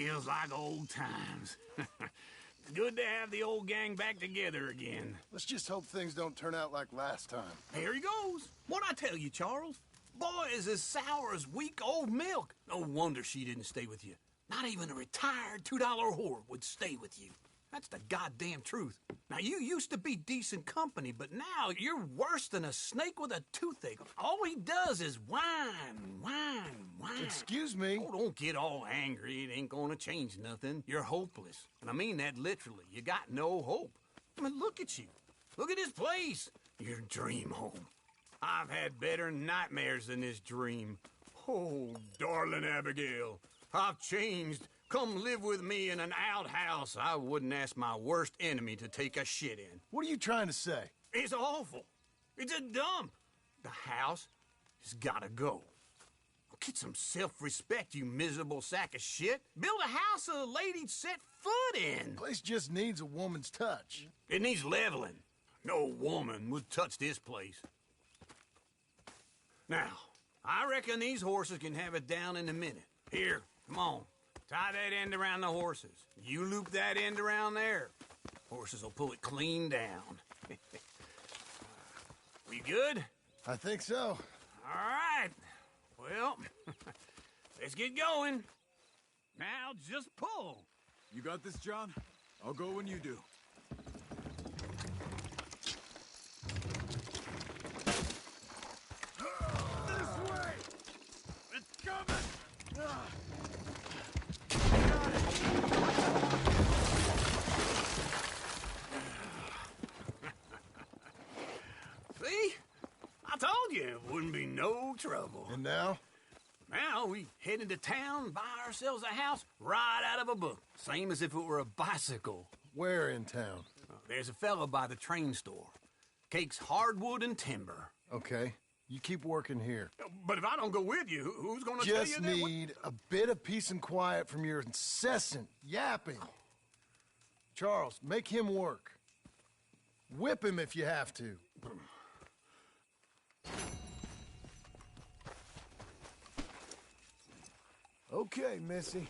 Feels like old times. It's good to have the old gang back together again. Let's just hope things don't turn out like last time. Here he goes. What'd I tell you, Charles? Boy is as sour as week-old milk. No wonder she didn't stay with you. Not even a retired $2 whore would stay with you. That's the goddamn truth. Now, you used to be decent company, but now you're worse than a snake with a toothache. All he does is whine. Excuse me? Oh, don't get all angry. It ain't gonna change nothing. You're hopeless. And I mean that literally. You got no hope. I mean, look at you. Look at this place. Your dream home. I've had better nightmares than this dream. Oh, darling Abigail, I've changed. Come live with me in an outhouse I wouldn't ask my worst enemy to take a shit in. What are you trying to say? It's awful. It's a dump. The house has gotta go. Get some self-respect, you miserable sack of shit. Build a house a lady'd set foot in. Place just needs a woman's touch. It needs leveling. No woman would touch this place. Now, I reckon these horses can have it down in a minute. Here, come on. Tie that end around the horses. You loop that end around there. Horses will pull it clean down. We good? I think so. All right. Well, let's get going. Now just pull. You got this, John? I'll go when you do. This way! It's coming! See? I told you it wouldn't be no trouble. And now? Now we head into town, buy ourselves a house right out of a book. Same as if it were a bicycle. Where in town? There's a fella by the train store. Cakes hardwood and timber. Okay. You keep working here. But if I don't go with you, who's gonna tell you Just that? need a bit of peace and quiet from your incessant yapping. Charles, make him work. Whip him if you have to. Okay, Missy.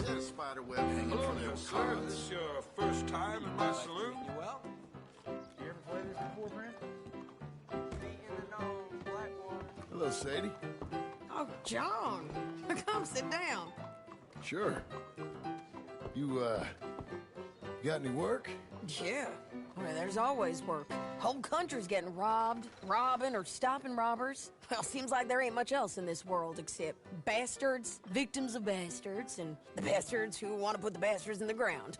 Is that a spider web hanging from your Sir, car? this is your first time in my saloon? You well? You ever played this before, Brent? Hello, Sadie. Oh, John. Come sit down. Sure. You got any work? Yeah. Well, there's always work. Whole country's getting robbed, robbing, or stopping robbers. Well, seems like there ain't much else in this world except bastards, victims of bastards, and the bastards who want to put the bastards in the ground.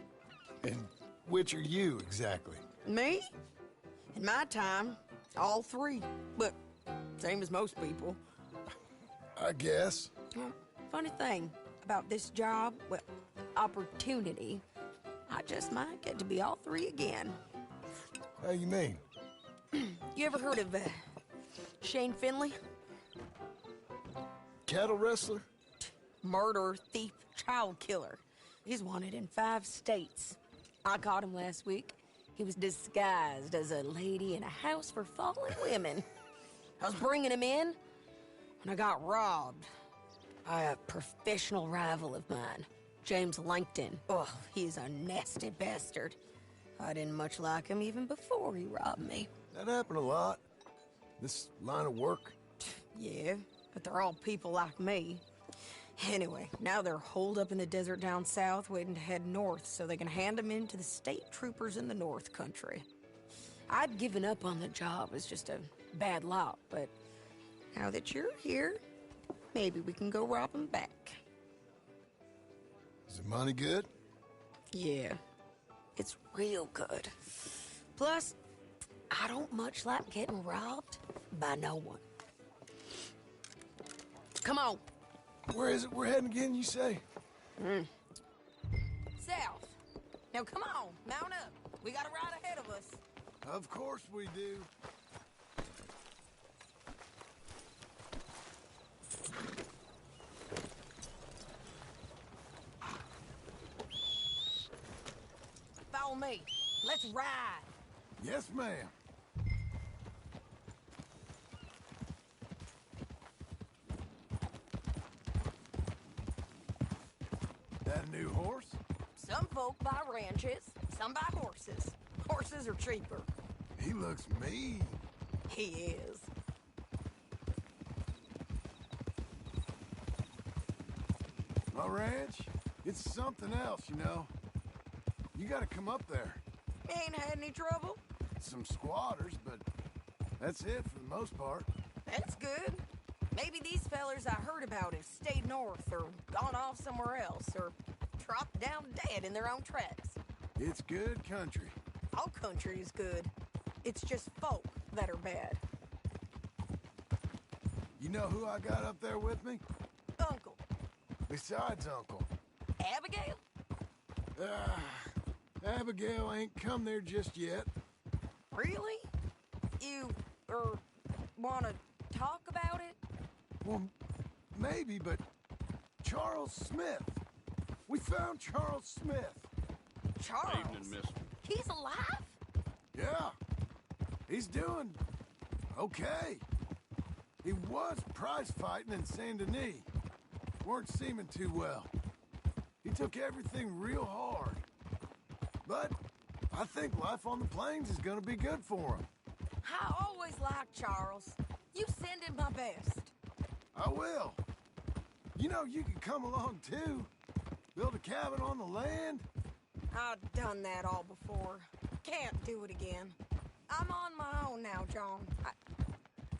And which are you, exactly? Me? In my time, all three. But same as most people. I guess. Well, funny thing about this job, well, opportunity, I just might get to be all three again. How you mean? You ever heard of Shane Finley? Cattle wrestler? Murderer, thief, child killer. He's wanted in 5 states. I caught him last week. He was disguised as a lady in a house for fallen women. I was bringing him in when I got robbed by a professional rival of mine, James Langton. Oh, he's a nasty bastard. I didn't much like him even before he robbed me. That happened a lot. This line of work. Yeah, but they're all people like me. Anyway, now they're holed up in the desert down south waiting to head north so they can hand them in to the state troopers in the north country. I'd given up on the job as just a bad lot, but now that you're here, maybe we can go rob them back. Is the money good? Yeah, it's real good. Plus, I don't much like getting robbed by no one. Come on. Where is it we're heading again, you say? South. Now come on, mount up. We got a ride ahead of us. Of course we do. Follow me. Let's ride. Yes, ma'am. That a new horse? Some folk buy ranches, some buy horses. Horses are cheaper. He looks mean. He is. My ranch, it's something else, you know. You gotta come up there. Ain't had any trouble? Some squatters, but that's it for the most part. That's good. Maybe these fellers I heard about have stayed north or gone off somewhere else or dropped down dead in their own tracks. It's good country. All country is good. It's just folk that are bad. You know who I got up there with me? Uncle. Besides Uncle. Abigail? Abigail ain't come there just yet. Really? You, wanna talk about it? Well, maybe, but Charles Smith. We found Charles Smith. Charles? Evening, mister. He's alive? Yeah. He's doing okay. He was prize fighting in Saint Denis. Weren't seeming too well. He took everything real hard. But I think life on the plains is gonna be good for him. I always liked Charles. You send him my best. I will. You know, you can come along too. Build a cabin on the land. I've done that all before. Can't do it again. I'm on my own now, John.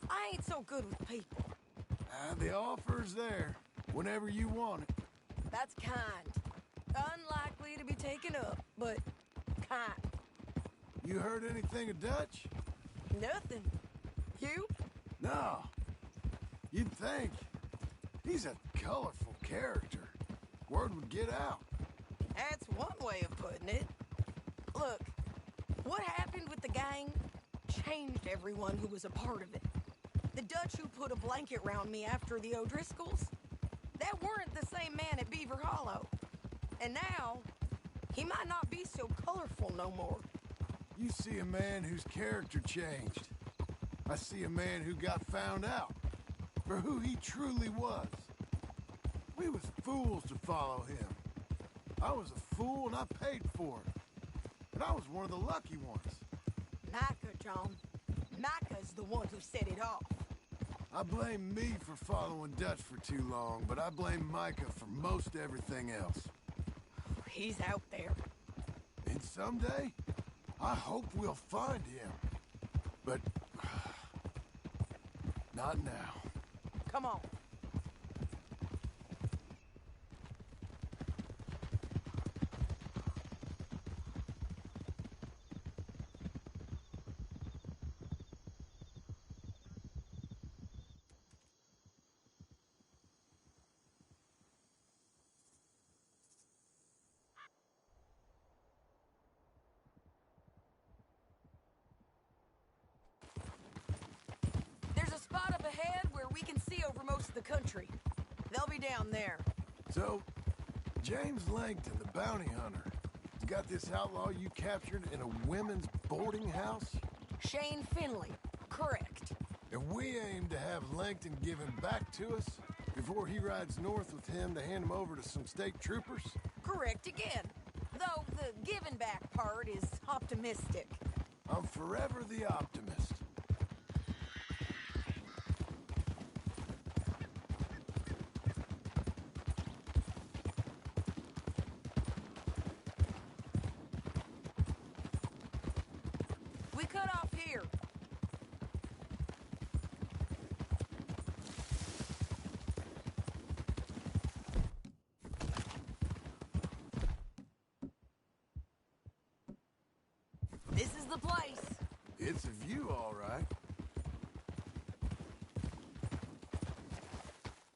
I ain't so good with people. The offer's there, whenever you want it. That's kind. Unlikely to be taken up, but kind. You heard anything of Dutch? Nothing. You? No. You'd think. He's a colorful character. Word would get out. That's one way of putting it. Look, what happened with the gang changed everyone who was a part of it. The Dutch who put a blanket round me after the O'Driscolls, that weren't the same man at Beaver Hollow. And now, he might not be so colorful no more. You see a man whose character changed. I see a man who got found out for who he truly was. We was fools to follow him. I was a fool and I paid for it. But I was one of the lucky ones. Micah, John. Micah's the one who set it off. I blame me for following Dutch for too long, but I blame Micah for most everything else. he's out there. And someday, I hope we'll find him. But not now. Come on. Over most of the country. They'll be down there. So, James Langton, the bounty hunter, has got this outlaw you captured in a women's boarding house? Shane Finley. Correct. And we aim to have Langton give him back to us before he rides north with him to hand him over to some state troopers? Correct again. Though the giving back part is optimistic. I'm forever the optimist. Cut off here. This is the place. It's a view, all right.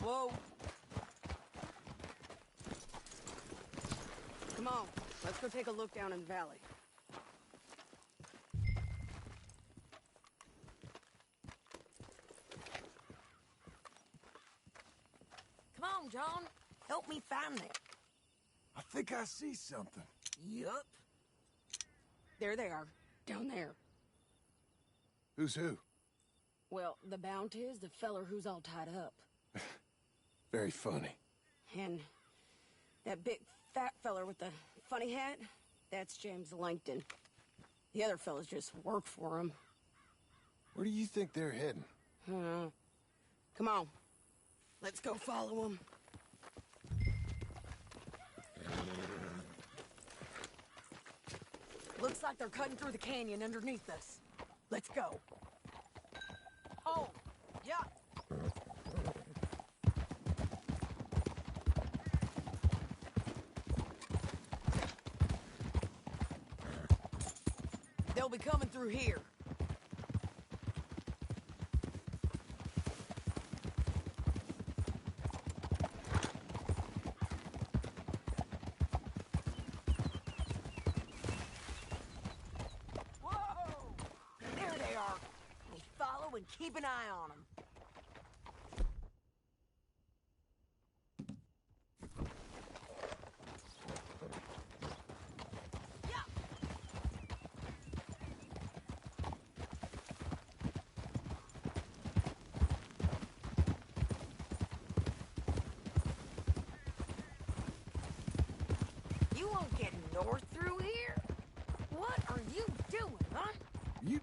Whoa. Come on, let's go take a look down in the valley. John, help me find them. I think I see something. Yup. There they are, down there. Who's who? Well, the bounty is the feller who's all tied up. Very funny. And that big fat feller with the funny hat, that's James Langton. The other fellas just work for him. Where do you think they're heading? Come on. Let's go follow them. Looks like they're cutting through the canyon underneath us. Let's go. Oh, yeah. They'll be coming through here. And keep an eye on them. You won't get north through here? What are you doing, huh? You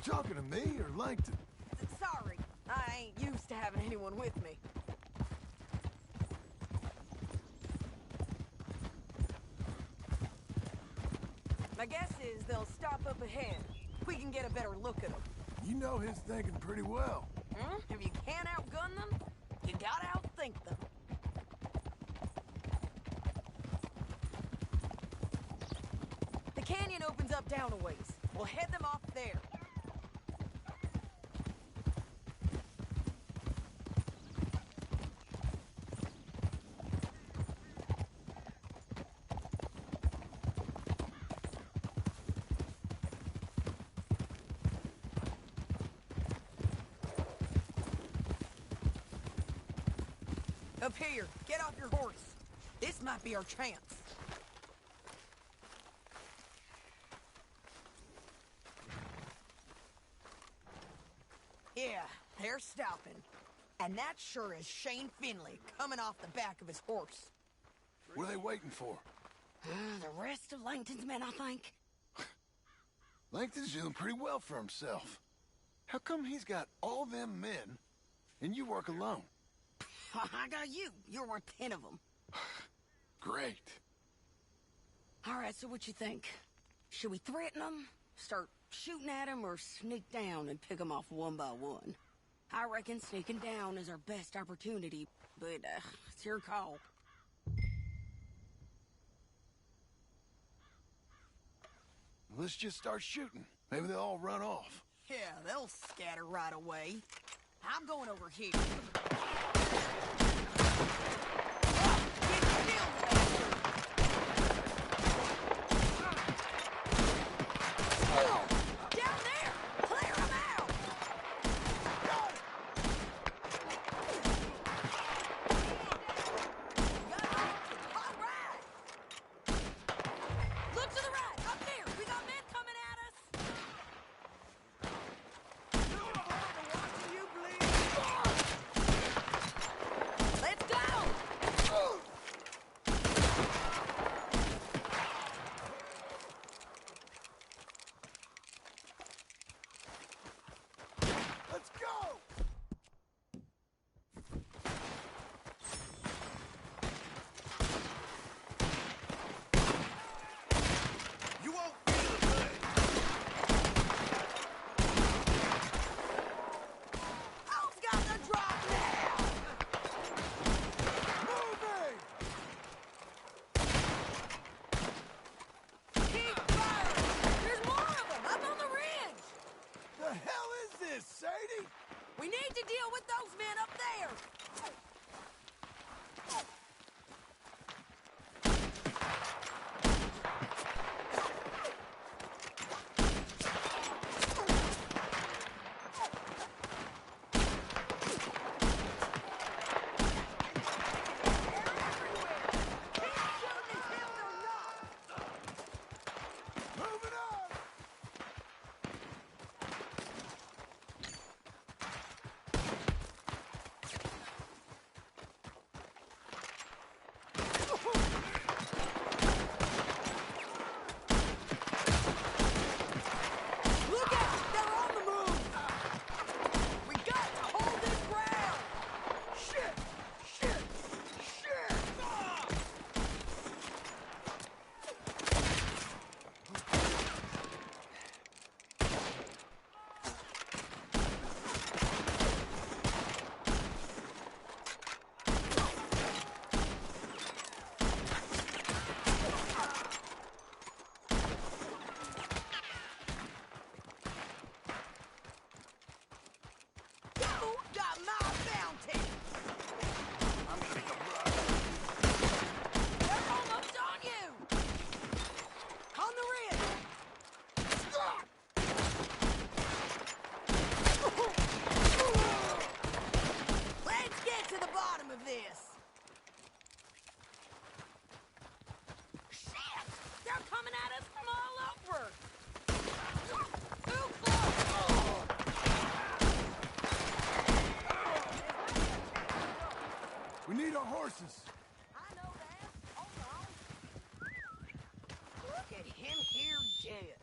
talking to me or Langton? Sorry, I ain't used to having anyone with me. My guess is they'll stop up ahead. We can get a better look at them. You know his thinking pretty well. If you can't outgun them, you gotta outthink them. The canyon opens up down a ways. We'll head them off there. Up here, get off your horse. This might be our chance. Yeah, they're stopping. And that sure is Shane Finley coming off the back of his horse. What are they waiting for? The rest of Langton's men, I think. Langton's doing pretty well for himself. How come he's got all them men, and you work alone? I got you. You're worth 10 of them. Great. All right, so what you think? Should we threaten them, start shooting at them, or sneak down and pick them off one by one? I reckon sneaking down is our best opportunity, but it's your call. Let's just start shooting. Maybe they'll all run off. Yeah, they'll scatter right away. I'm going over here. Down there! Clear them out! All right! Look to the right! Up there! We got men coming at us! Let's go! Let's go! You won't feel good. Who's got the drop now? Moving! Keep firing! There's more of them up on the ridge! The hell is this, Sadie? We need to deal with those men up there! Moving up! Look out! They're on the move! We got to hold this ground! Shit! Shit! Shit! You got my bounty! I'm gonna make a run. They're almost on you! On the ridge! Let's get to the bottom of this! Shit! They're coming at us from all over! Too close! We need our horses. I know that. Hold on. Look at him here dead.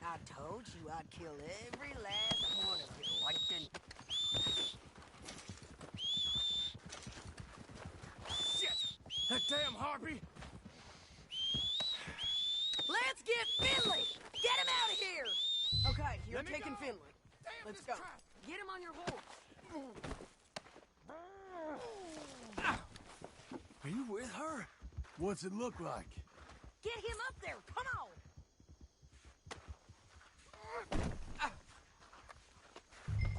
I told you I'd kill every last one of you, Langton. Shit! That damn harpy! Let's get Finley! Get him out of here! Okay, you're Let me taking go. Finley. Damn Let's this go. crap. Get him on your horse. Are you with her? What's it look like? Get him up there. Come on.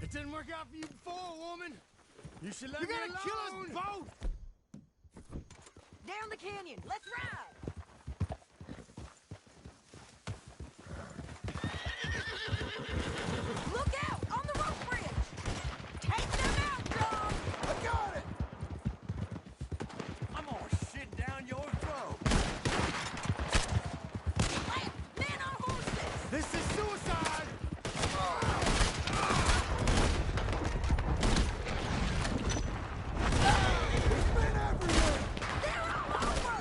It didn't work out for you before, woman. You should let You're me gonna kill us alone. both! Down the canyon. Let's ride. Look out! On the rope bridge! Take them out, John! I got it! I'm gonna shit down your throat. Hey, men on horses! This is suicide! There's men everywhere! They're all over!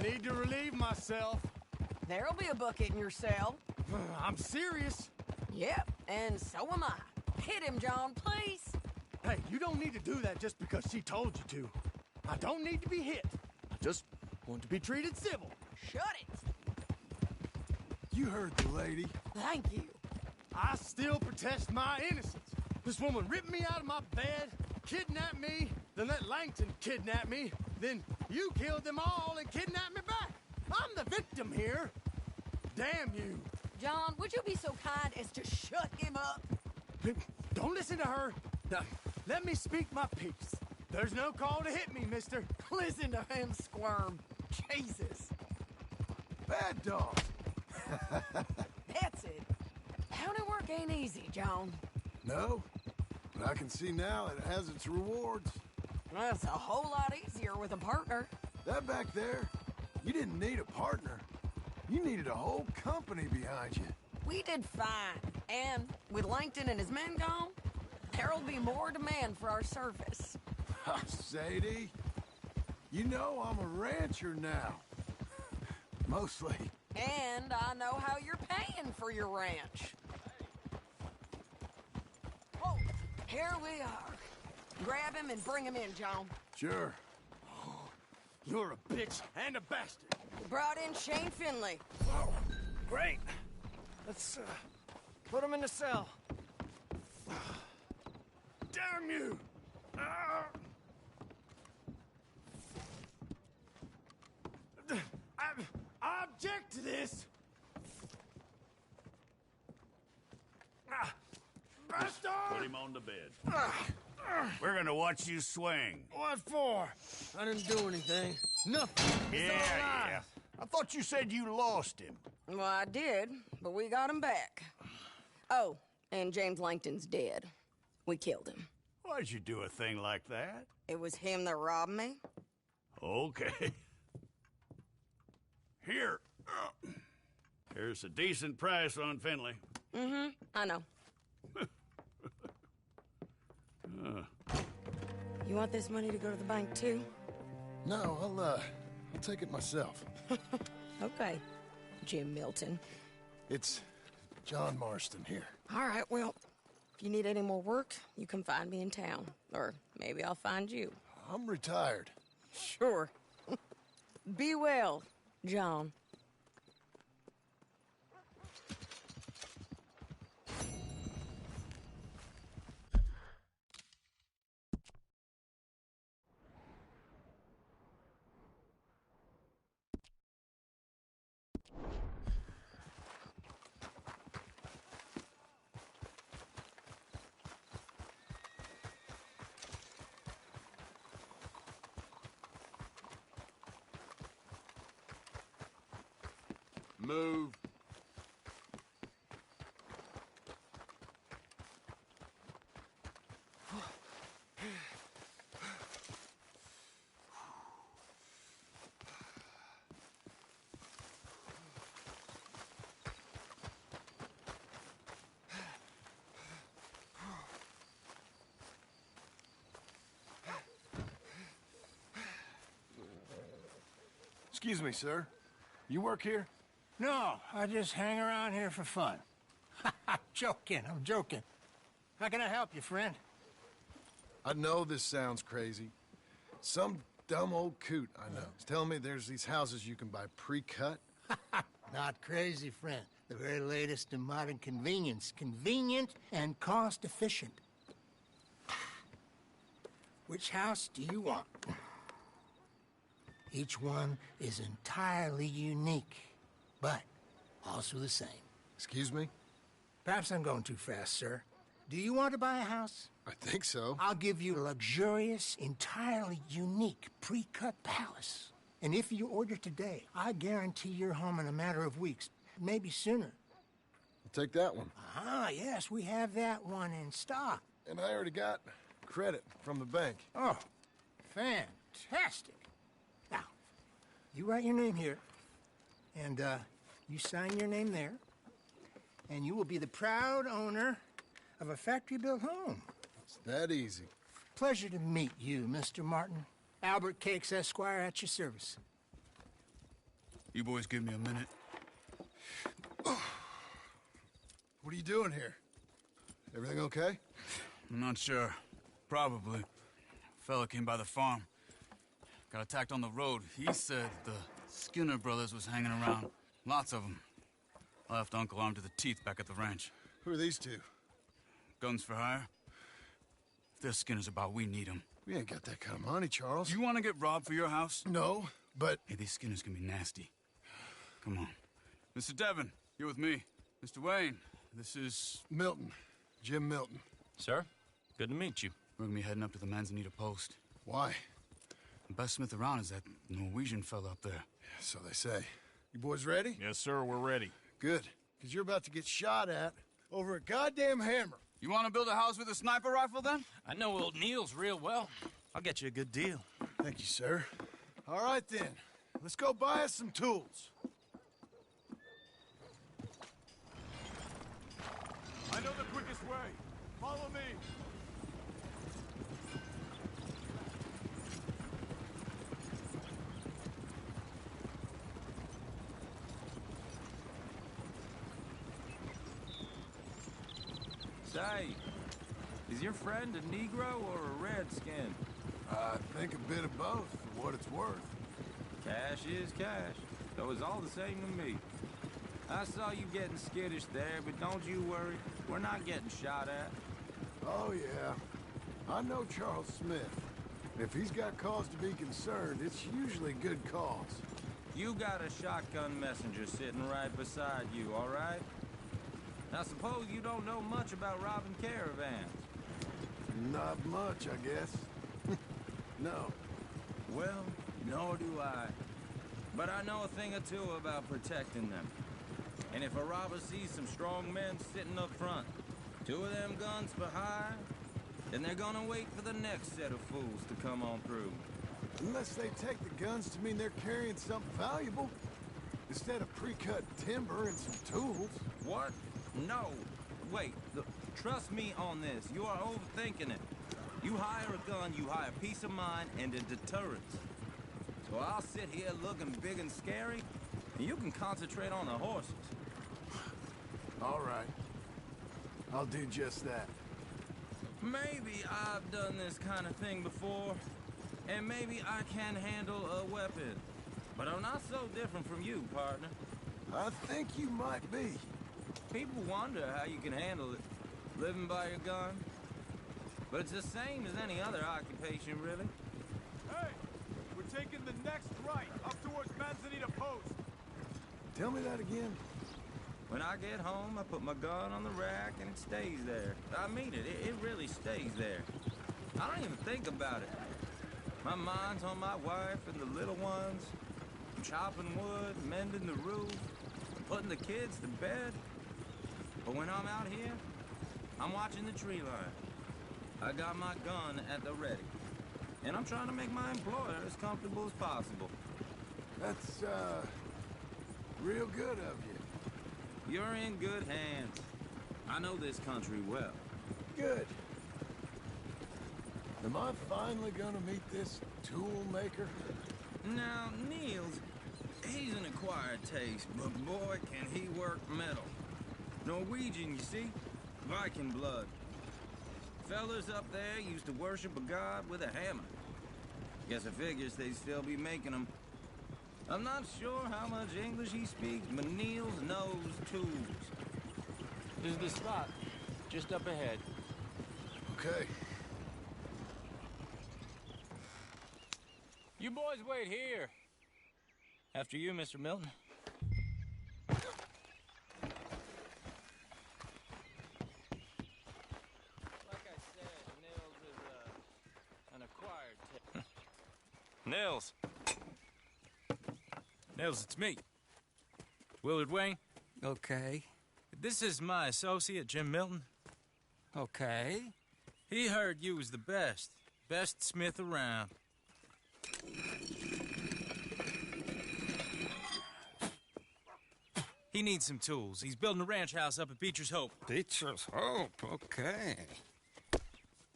I need to relieve myself. There'll be a bucket in your cell. I'm serious. Yep, and so am I. Hit him, John, please. Hey, you don't need to do that just because she told you to. I don't need to be hit. I just want to be treated civil. Shut it. You heard the lady. Thank you. I still protest my innocence. This woman ripped me out of my bed, kidnapped me, then let Langton kidnap me, then you killed them all and kidnapped me back. I'm the victim here. Damn you. John, would you be so kind as to shut him up? Don't listen to her. Now, let me speak my piece. There's no call to hit me, mister. Listen to him squirm. Jesus. Bad dog. That's it. County work ain't easy, John. No, but I can see now it has its rewards. That's a whole lot easier with a partner. That back there, you didn't need a partner. You needed a whole company behind you. We did fine. And with Langton and his men gone, there'll be more demand for our service. Sadie, you know I'm a rancher now. Mostly. And I know how you're paying for your ranch. Oh, here we are. Grab him and bring him in, John. Sure. You're a bitch and a bastard. We brought in Shane Finley. Oh, great. Let's put him in the cell. Damn you! I object to this. Bastard! Put him on the bed. We're gonna watch you swing. What for? I didn't do anything. Nothing. It's all Yeah. I thought you said you lost him. Well, I did, but we got him back. Oh, and James Langton's dead. We killed him. Why'd you do a thing like that? It was him that robbed me. Okay. Here. Here's a decent price on Finley. Mm-hmm, I know. You want this money to go to the bank, too? No, I'll take it myself. Okay, Jim Milton. It's John Marston here. All right, well, if you need any more work, you can find me in town. Or maybe I'll find you. I'm retired. Sure. Be well, John. Move. Excuse me, sir. You work here? No, I just hang around here for fun. I'm joking. How can I help you, friend? I know this sounds crazy. Some dumb old coot I know is telling me there's these houses you can buy pre-cut. Not crazy, friend. The very latest in modern convenience. Convenient and cost-efficient. Which house do you want? Each one is entirely unique, but also the same. Excuse me? Perhaps I'm going too fast, sir. Do you want to buy a house? I think so. I'll give you a luxurious, entirely unique, pre-cut palace. And if you order today, I guarantee you're home in a matter of weeks, maybe sooner. I'll take that one. Ah, yes, we have that one in stock. And I already got credit from the bank. Oh, fantastic. Now, you write your name here, and you sign your name there, and you will be the proud owner of a factory-built home. It's that easy. Pleasure to meet you, Mr. Martin. Albert Cakes, Esquire, at your service. You boys give me a minute. What are you doing here? Everything okay? I'm not sure. Probably. Fella came by the farm. Got attacked on the road. He said the Skinner brothers was hanging around. Lots of them. I left Uncle armed to the teeth back at the ranch. Who are these two? Guns for hire. If they're Skinner's about, we need them. We ain't got that kind of money, Charles. You want to get robbed for your house? No, but... Hey, these Skinners can be nasty. Come on. Mr. Devon, you're with me. Mr. Wayne, this is... Milton. Jim Milton. Sir, good to meet you. We're gonna be heading up to the Manzanita post. Why? The best smith around is that Norwegian fella up there. So they say. You boys ready? Yes, sir, we're ready. Good. Because you're about to get shot at over a goddamn hammer. You want to build a house with a sniper rifle, then? I know old Neil's real well. I'll get you a good deal. Thank you, sir. All right, then. Let's go buy us some tools. I know the quickest way. Follow me. Say, is your friend a Negro or a Redskin? I think a bit of both, for what it's worth. Cash is cash, so it's all the same to me. I saw you getting skittish there, but don't you worry. We're not getting shot at. Oh, yeah. I know Charles Smith. If he's got cause to be concerned, it's usually good cause. You got a shotgun messenger sitting right beside you, all right? Now, suppose you don't know much about robbing caravans. Not much, I guess. No. Well, nor do I. But I know a thing or two about protecting them. And if a robber sees some strong men sitting up front, 2 of them guns for hire, then they're gonna wait for the next set of fools to come on through. Unless they take the guns to mean they're carrying something valuable. Instead of pre-cut timber and some tools. What? No. Wait, look, trust me on this. You are overthinking it. You hire a gun, you hire peace of mind and a deterrence. So I'll sit here looking big and scary, and you can concentrate on the horses. All right. I'll do just that. Maybe I've done this kind of thing before, and maybe I can handle a weapon. But I'm not so different from you, partner. I think you might be. People wonder how you can handle it, living by your gun. But it's the same as any other occupation, really. Hey, we're taking the next right, up towards Manzanita Post. Tell me that again. When I get home, I put my gun on the rack and it stays there. I mean it, it really stays there. I don't even think about it. My mind's on my wife and the little ones. I'm chopping wood, mending the roof, putting the kids to bed. But when I'm out here, I'm watching the tree line. I got my gun at the ready. And I'm trying to make my employer as comfortable as possible. That's, real good of you. You're in good hands. I know this country well. Good. Am I finally gonna meet this tool maker? Now, Niels, he's an acquired taste, but boy, can he work metal. Norwegian, you see? Viking blood. Fellas up there used to worship a god with a hammer. Guess I figures they'd still be making them. I'm not sure how much English he speaks, but Niels knows tools. This is the spot, just up ahead. Okay. You boys wait here. After you, Mr. Milton. Like I said, Nils is an acquired taste. Nils. Nils, it's me. Willard Wayne. Okay. This is my associate, Jim Milton. Okay. He heard you was the best smith around. He needs some tools. He's building a ranch house up at Beecher's Hope. Beecher's Hope, okay.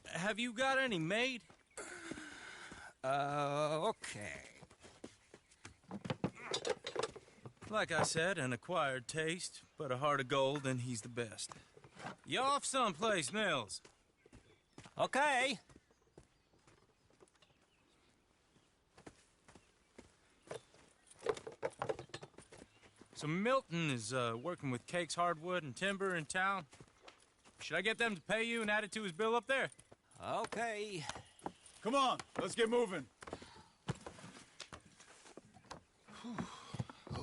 Have you got any made? Okay. Like I said, an acquired taste, but a heart of gold, and he's the best. You off someplace, Mills? Okay. So Milton is working with Cake's Hardwood and Timber in town. Should I get them to pay you and add it to his bill up there? Okay. Come on, let's get moving.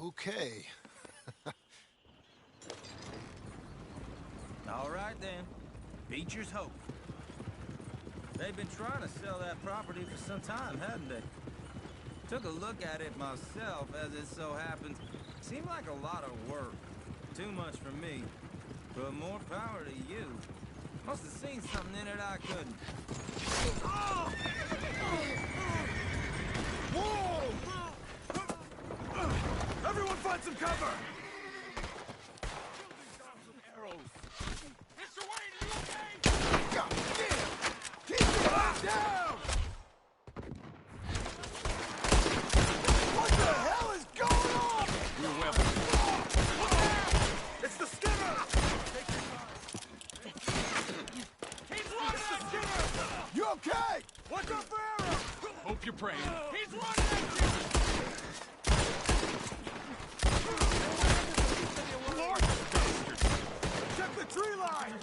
Okay. All right, then. Beecher's Hope. They've been trying to sell that property for some time, hadn't they? Took a look at it myself, as it so happens. Seemed like a lot of work. Too much for me. But more power to you. Must have seen something in it I couldn't. Whoa! Everyone find some cover! Arrows. Mr. Wayne, are you okay? God damn! Keep your head down! What the hell is going on? We're well. Look out! It's the Skinner! He's running at you! You okay? Watch out for arrows! Hope you're praying. He's running at you! Lord! Check the tree line!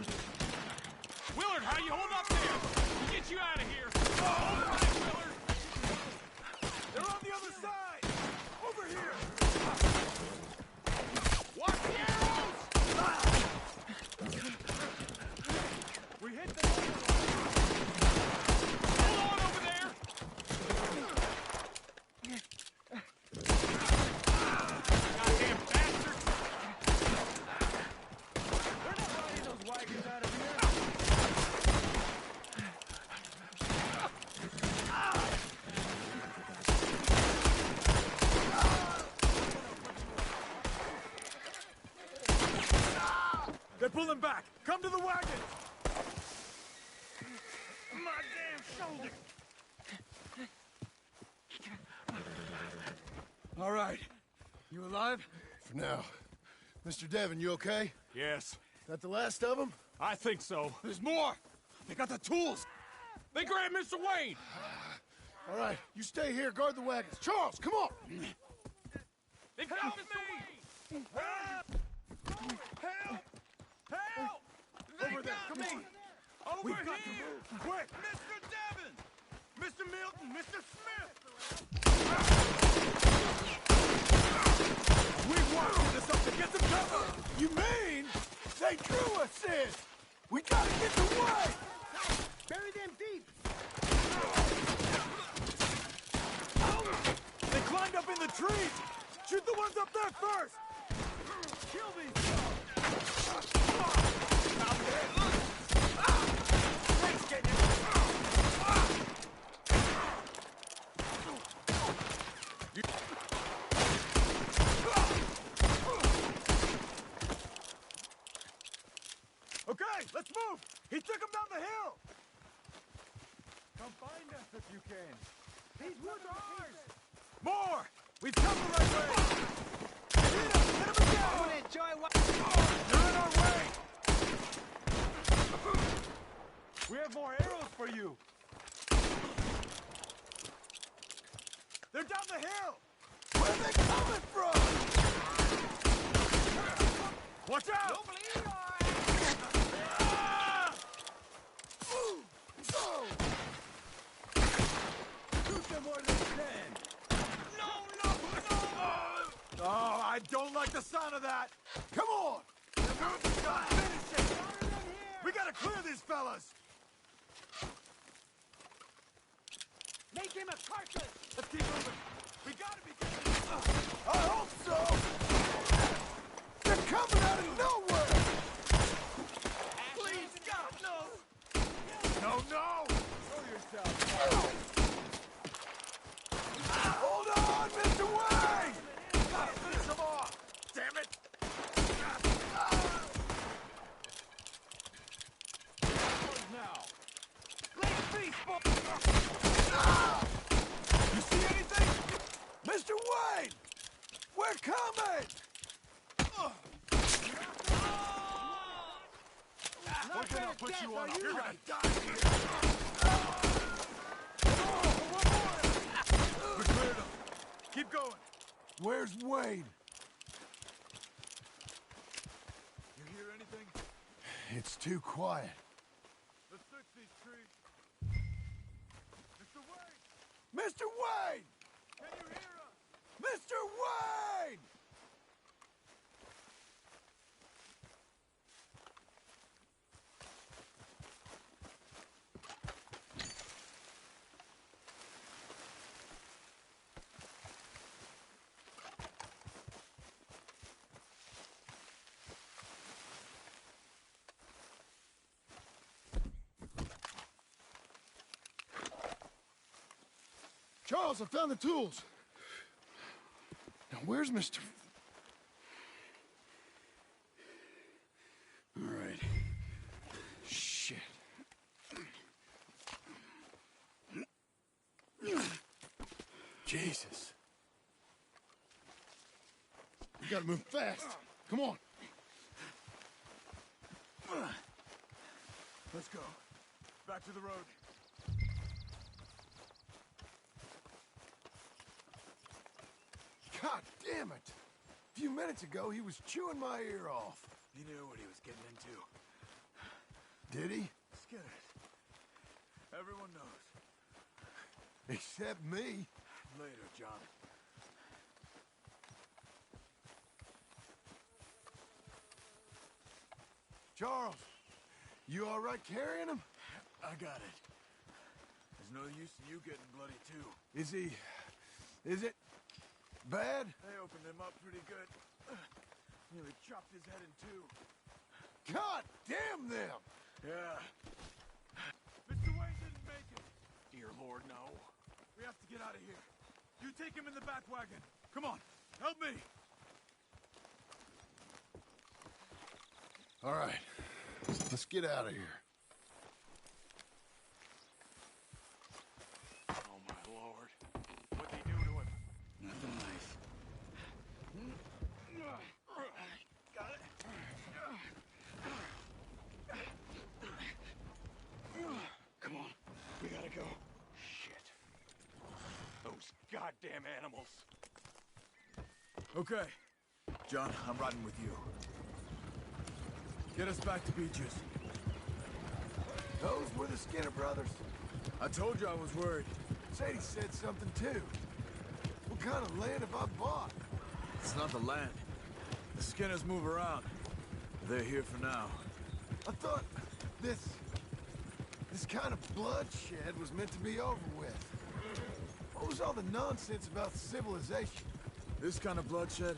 Willard, how you hold up there? We'll get you out of here. All right, Willard. They're on the other side! Over here! Watch the arrows! We hit the line! Hold on over there. Goddamn bastards. They're not riding those wagons out of here! They're pulling back! Come to the wagon! My damn shoulder! All right. You alive? For now. Mr. Devon, you okay? Yes. That the last of them? I think so. There's more! They got the tools! They grabbed Mr. Wayne! All right, you stay here, guard the wagons. Charles, come on! They found me! Help! Help! Help! Over there, come on! Over here! Quick! Mr. Devon! Mr. Milton! Mr. Smith! We've watched this up to get some cover! You mean they drew us in? We gotta get away! Bury them deep! They climbed up in the trees! Shoot the ones up there first! Kill these dogs! Okay, let's move! He took him down the hill! Come find us if you can. These woods are ours! More! We've come the right way! Hit him! Hit him again! I want to enjoy what... You're in our way! We have more arrows for you! They're down the hill! Where are they coming from? Watch out! Don't believe Shoot them where they stand! No! Oh, I don't like the sound of that! Come on! Finish it! We gotta clear these fellas! Make him a carcass! Let's keep moving! We gotta be getting... I hope so! They're coming out of nowhere! Please, God, no! No! Show yourself! Hold on, Mr. Wayne! Finish them off! Damn it! Now! Great beast, You see anything? Mr. Wayne! We're coming! then I'll put you on. You're gonna die here. We're cleared up. Keep going. Where's Wade? You hear anything? It's too quiet. Let's search these trees. Mr. Wade! Mr. Wade! Can you hear us? Mr. Wade! Charles, I found the tools. Now, where's Mr. All right. Shit. Jesus. You gotta move fast. Come on. Let's go. Back to the road. God damn it! A few minutes ago, he was chewing my ear off. He knew what he was getting into. Did he? Skinner. Everyone knows. Except me. Later, John. Charles, you all right carrying him? I got it. There's no use in you getting bloody, too. Is he... is it... bad? They opened him up pretty good. Nearly chopped his head in two. God damn them! Yeah. Mr. Wayne didn't make it. Dear Lord, no. We have to get out of here. You take him in the back wagon. Come on, help me. All right, let's get out of here. Oh, my Lord. What'd they do to him? Nothing nice. Got it. Come on, we gotta go. Shit. Those goddamn animals. Okay. John, I'm riding with you. Get us back to Beaches. Those were the Skinner brothers. I told you I was worried. Sadie said something too. What kind of land have I bought? It's not the land. The Skinners move around. They're here for now. I thought this kind of bloodshed was meant to be over with. What was all the nonsense about civilization? This kind of bloodshed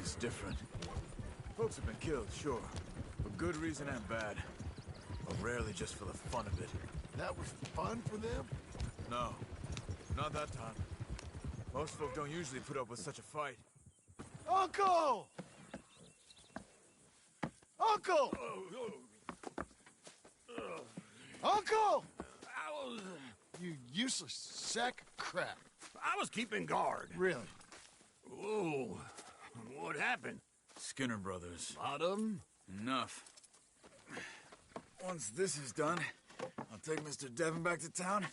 is different. Folks have been killed, sure. For good reason and bad. But rarely just for the fun of it. That was fun for them? No. Not that time. Most folk don't usually put up with such a fight. Uncle! Uncle! Uncle! You useless sack of crap. I was keeping guard. Really? Whoa. What happened? Skinner brothers. Lot of them? Enough. Once this is done, I'll take Mr. Devon back to town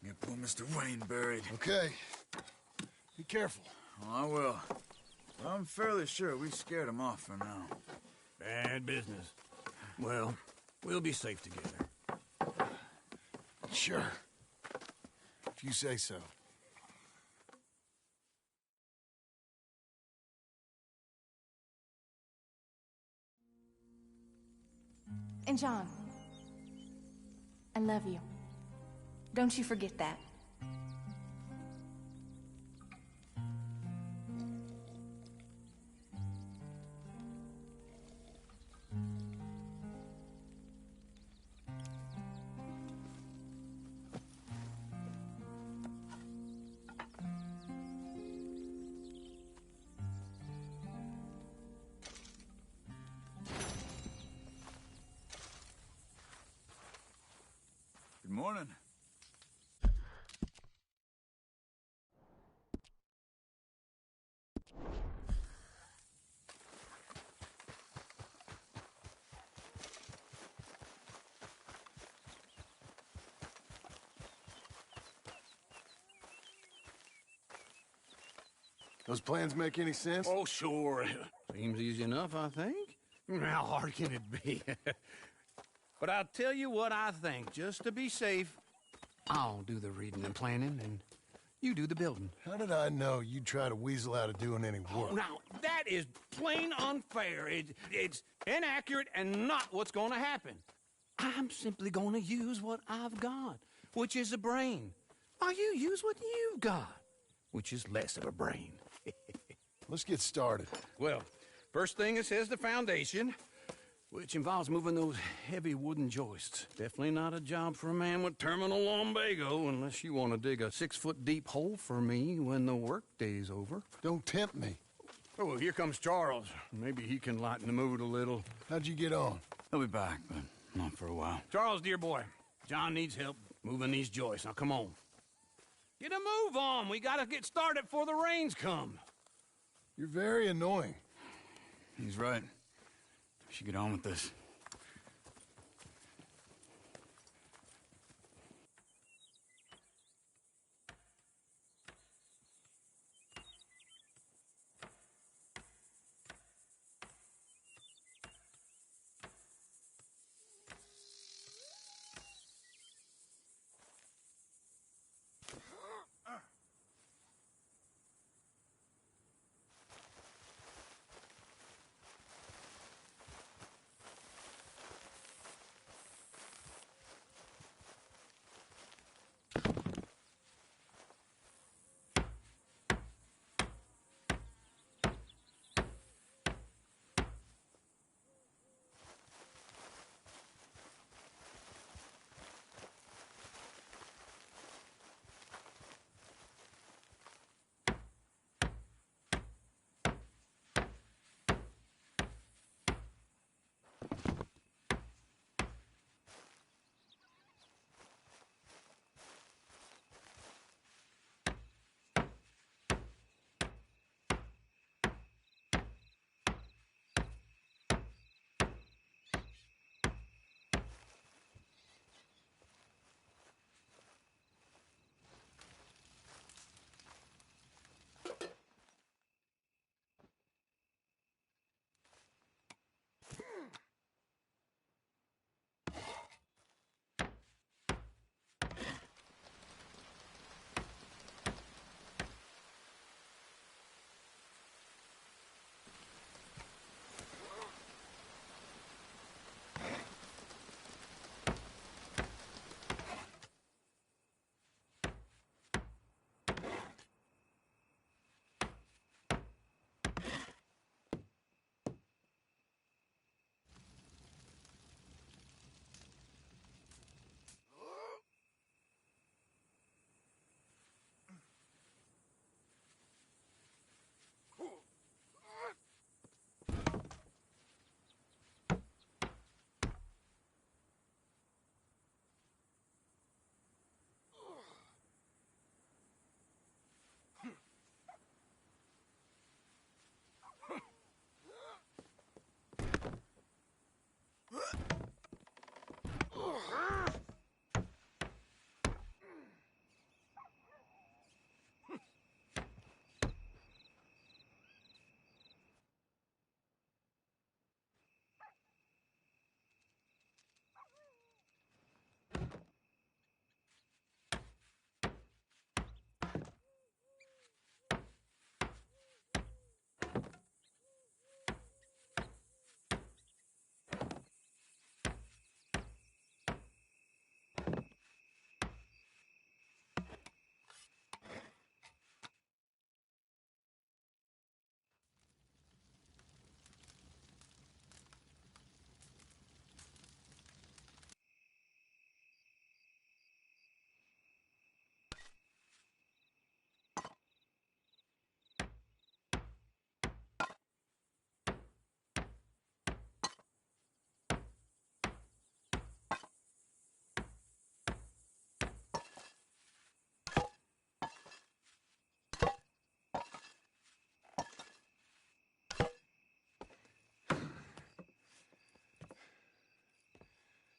and get poor Mr. Wayne buried. Okay. Be careful. Oh, I will. I'm fairly sure we scared him off for now. Bad business. Well, we'll be safe together. Sure. If you say so. And John, I love you. Don't you forget that. Good morning. Those plans make any sense? Oh, sure. Seems easy enough, I think. How hard can it be? But I'll tell you what I think. Just to be safe, I'll do the reading and planning, and you do the building. How did I know you'd try to weasel out of doing any work? Oh, now, that is plain unfair. It's inaccurate and not what's going to happen. I'm simply going to use what I've got, which is a brain. While you use what you've got, which is less of a brain. Let's get started. Well, first thing it says the foundation, which involves moving those heavy wooden joists. Definitely not a job for a man with terminal lumbago, unless you want to dig a 6-foot deep hole for me when the workday's over. Don't tempt me. Oh, here comes Charles. Maybe he can lighten the mood a little. How'd you get on? He'll be back, but not for a while. Charles, dear boy, John needs help moving these joists. Now, come on. Get a move on. We gotta get started before the rains come. You're very annoying. He's right. We should get on with this.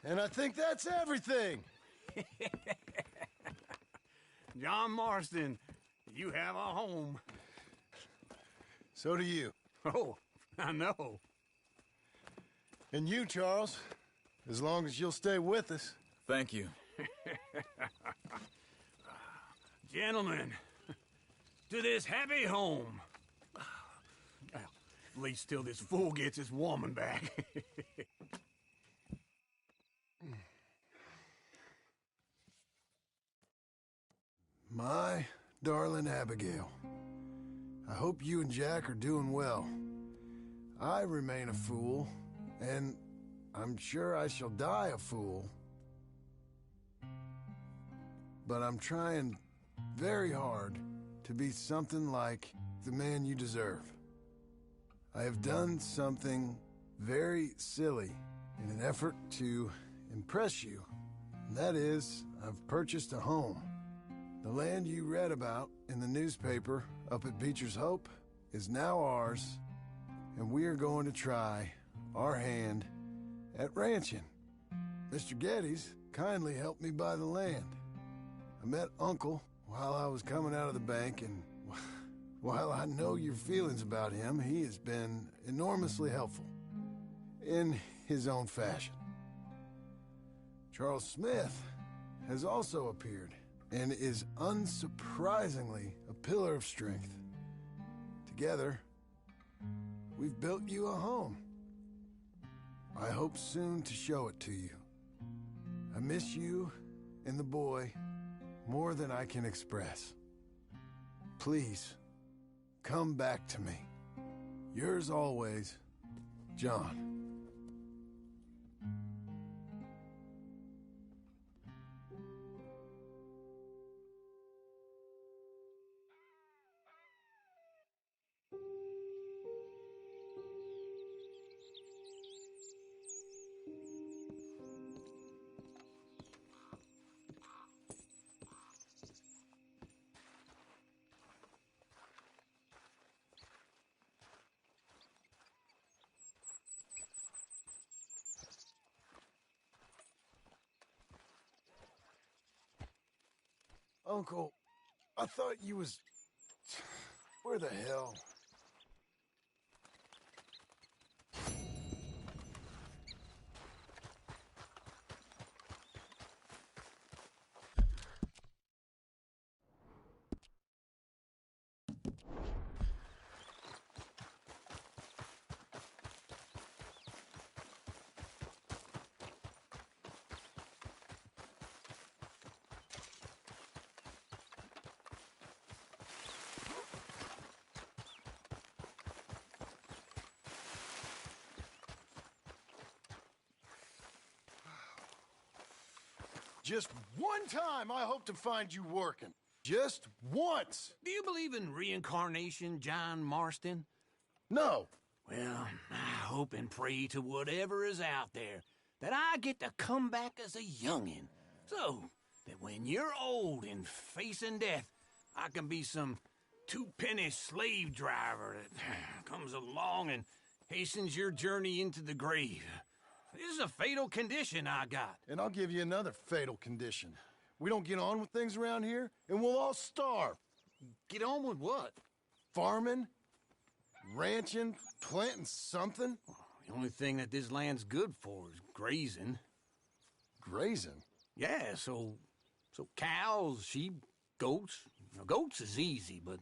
And I think that's everything. John Marston, you have a home. So do you. Oh, I know. And you, Charles. As long as you'll stay with us. Thank you. Gentlemen, to this happy home. Well, at least till this fool gets his woman back. My darling Abigail, I hope you and Jack are doing well. I remain a fool, and I'm sure I shall die a fool. But I'm trying very hard to be something like the man you deserve. I have done something very silly in an effort to impress you, and that is, I've purchased a home. The land you read about in the newspaper up at Beecher's Hope is now ours, and we are going to try our hand at ranching. Mr. Geddes kindly helped me buy the land. I met Uncle while I was coming out of the bank, and while I know your feelings about him, he has been enormously helpful in his own fashion. Charles Smith has also appeared and is unsurprisingly a pillar of strength. Together, we've built you a home. I hope soon to show it to you. I miss you and the boy more than I can express. Please, come back to me. Yours always, John. Uncle, I thought you was... Where the hell? Just one time I hope to find you working. Just once. Do you believe in reincarnation, John Marston? No. Well, I hope and pray to whatever is out there that I get to come back as a youngin'. So that when you're old and facing death, I can be some two-penny slave driver that comes along and hastens your journey into the grave. This is a fatal condition I got. And I'll give you another fatal condition. We don't get on with things around here, and we'll all starve. Get on with what? Farming, ranching, planting something. The only thing that this land's good for is grazing. Grazing? Yeah, so cows, sheep, goats. Now, goats is easy, but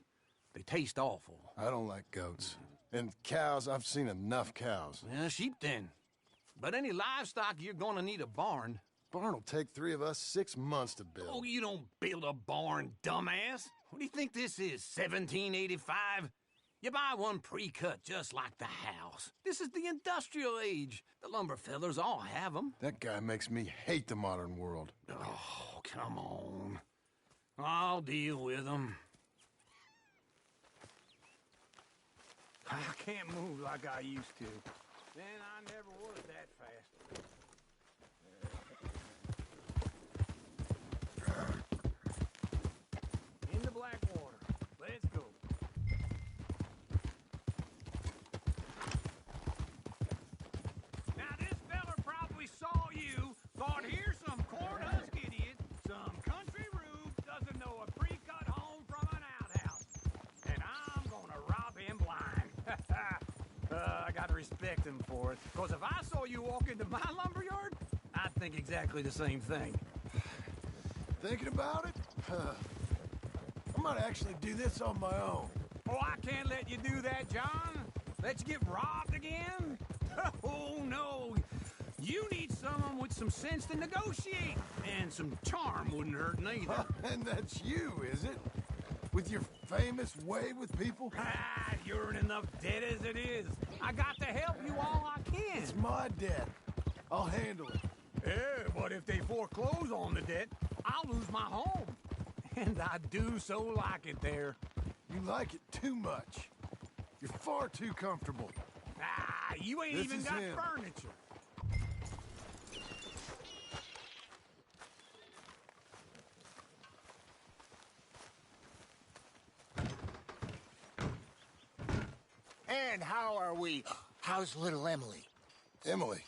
they taste awful. I don't like goats. And cows, I've seen enough cows. Yeah, sheep then. But any livestock, you're gonna need a barn. Barn will take 3 of us 6 months to build. Oh, you don't build a barn, dumbass. What do you think this is, 1785? You buy one pre-cut just like the house. This is the industrial age. The lumber fellers all have them. That guy makes me hate the modern world. Oh, come on. I'll deal with them. I can't move like I used to. Man, I never was that fast. In the Blackwater. Let's go. Now, this feller probably saw you, thought here's some corn-husk idiot, some country rube, doesn't know a pre-cut home from an outhouse. And I'm gonna rob him blind. respect him for it, because if I saw you walk into my lumberyard, I'd think exactly the same thing. Thinking about it? I might actually do this on my own. Oh, I can't let you do that, John. Let you get robbed again? Oh, no. You need someone with some sense to negotiate. And some charm wouldn't hurt neither. And that's you, is it? With your famous way with people? Ah, you're in enough debt as it is. I got to help you all I can. It's my debt. I'll handle it. Yeah, but if they foreclose on the debt, I'll lose my home. And I do so like it there. You like it too much. You're far too comfortable. Ah, you ain't This even is got him. furniture. And how are we? How's little Emily? Emily?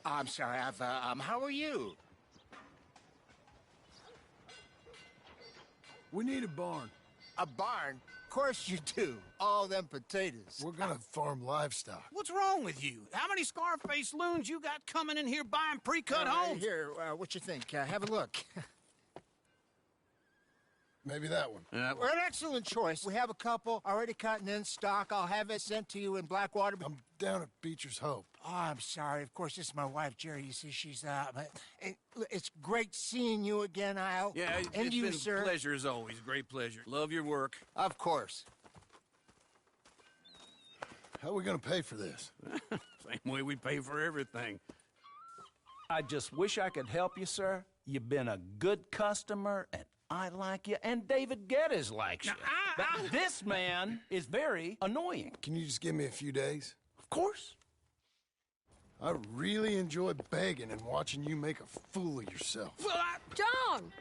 I'm sorry, how are you? We need a barn. A barn? Of course you do. All them potatoes. We're gonna farm livestock. What's wrong with you? How many Scarface loons you got coming in here buying pre-cut homes? Here, what you think? Have a look. Maybe that one. Well, an excellent choice. We have a couple already cut and in stock. I'll have it sent to you in Blackwater. I'm down at Beecher's Hope. Oh, I'm sorry. Of course, this is my wife, Jerry. You see, she's, it's great seeing you again, Al. Yeah, and it's you, been sir. a pleasure as always. Great pleasure. Love your work. Of course. How are we gonna pay for this? Same way we pay for everything. I just wish I could help you, sir. You've been a good customer, and I like you, and David Geddes likes you. But this man is very annoying. Can you just give me a few days? Of course. I really enjoy begging and watching you make a fool of yourself. John!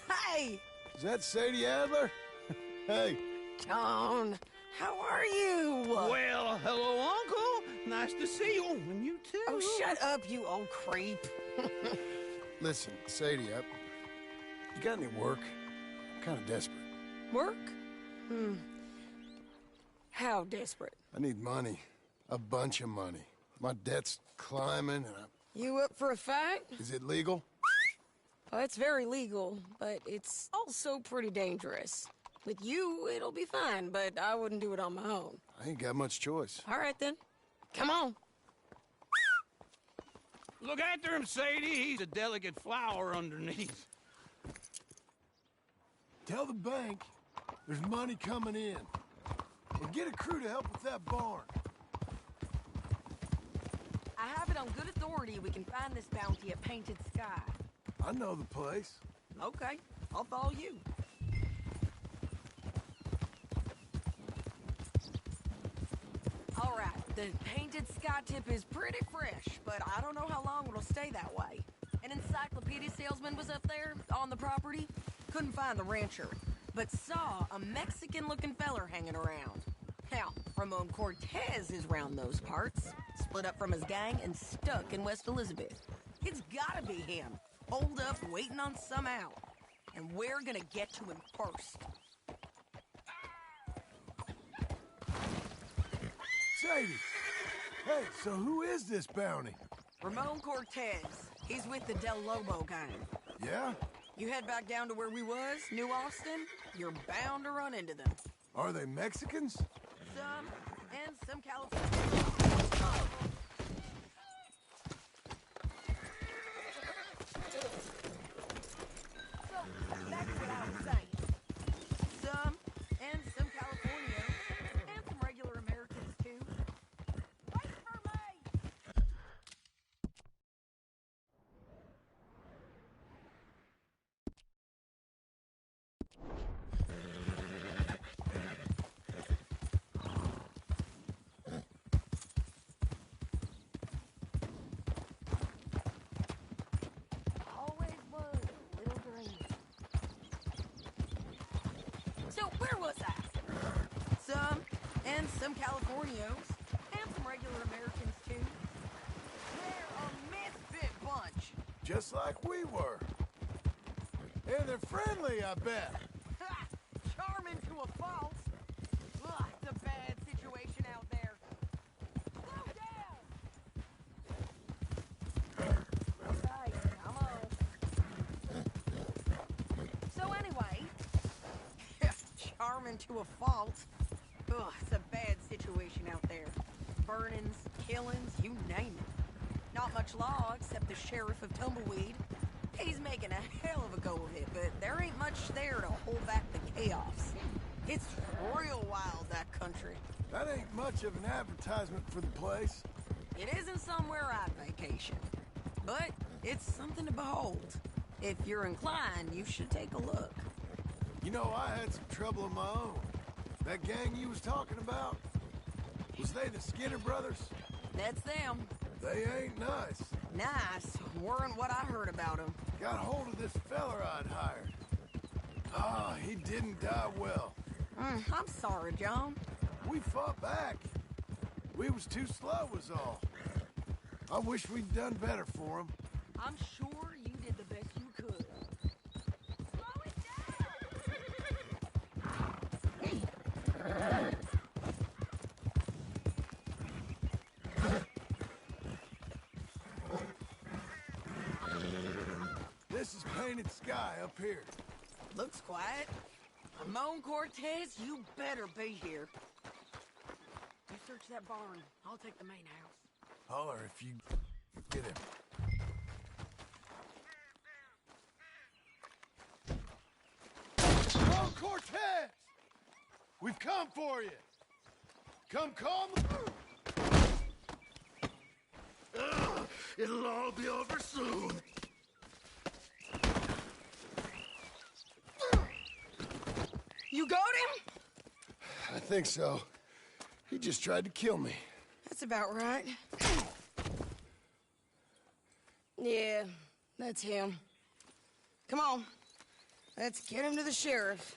Hey! Is that Sadie Adler? Hey. John, how are you? Well, hello, Uncle. Nice to see you. And you too. Oh, shut up, you old creep. Listen, Sadie, you got any work? I'm kind of desperate. Work? How desperate? I need money. A bunch of money. My debt's climbing, and You up for a fight? Is it legal? Well, it's very legal, but it's also pretty dangerous. With you, it'll be fine, but I wouldn't do it on my own. I ain't got much choice. All right, then. Come on. Look after him, Sadie. He's a delicate flower underneath. Tell the bank there's money coming in. And get a crew to help with that barn. I have it on good authority we can find this bounty at Painted Sky. I know the place. Okay, I'll follow you. All right, the Painted Sky tip is pretty fresh, but I don't know how long it'll stay that way. An encyclopedia salesman was up there on the property. Couldn't find the rancher, but saw a Mexican-looking feller hanging around. Now, Ramon Cortez is round those parts, split up from his gang and stuck in West Elizabeth. It's gotta be him, holed up waiting on some out. And we're gonna get to him first. Sadie! Hey, so who is this bounty? Ramon Cortez. He's with the Del Lobo gang. Yeah? You head back down to where we was, New Austin, you're bound to run into them. Are they Mexicans? Some, and some California. So, that's what I was saying. Some, and some Californios, and some regular Americans, too. Wait for me! Always was a little dream. So where was I? Some, and some Californios, and some regular Americans too. They're a misfit bunch. Just like we were. And they're friendly, I bet. Ha! Charming to a fault. Ugh, it's a bad situation out there. Slow down! to a fault. Ugh, it's a bad situation out there. Burnings, killings, you name it. Not much law except the sheriff of Tumbleweed. He's making a hell of a go of it, but there ain't much there to hold back the chaos. It's real wild, that country. That ain't much of an advertisement for the place. It isn't somewhere I'd vacation, but it's something to behold. If you're inclined, you should take a look. You know, I had some trouble of my own. That gang you was talking about, was they the Skinner brothers? That's them. They ain't nice. Nice. Weren't what I heard about them. Got hold of this feller I'd hired. Ah, he didn't die well. I'm sorry, John. We fought back. We was too slow was all. I wish we'd done better for him. I'm sure you did the best you could. Slow it down! This is painted sky up here. Looks quiet. Ramon Cortez, you better be here. You search that barn. I'll take the main house. Holler if you get him. Ramon Cortez! We've come for you. Come calm. It'll all be over soon. You got him? I think so. He just tried to kill me. That's about right. Yeah, that's him. Come on. Let's get him to the sheriff.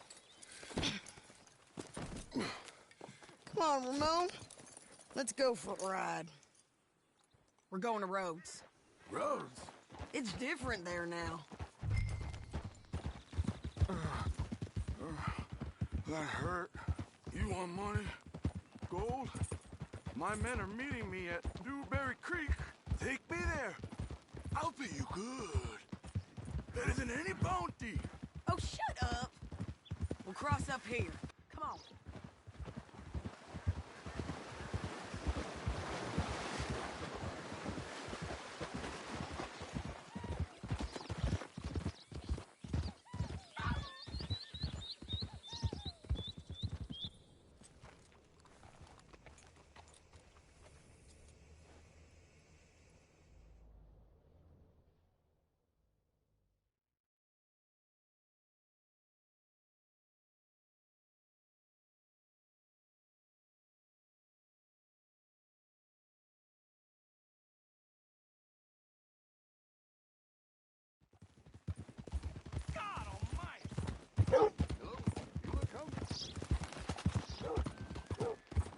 Come on, Ramon. Let's go for a ride. We're going to Rhodes. Rhodes? It's different there now. That hurt. You want money? Gold? My men are meeting me at Dewberry Creek. Take me there. I'll pay you good. Better than any bounty. Oh, shut up. We'll cross up here. Come on.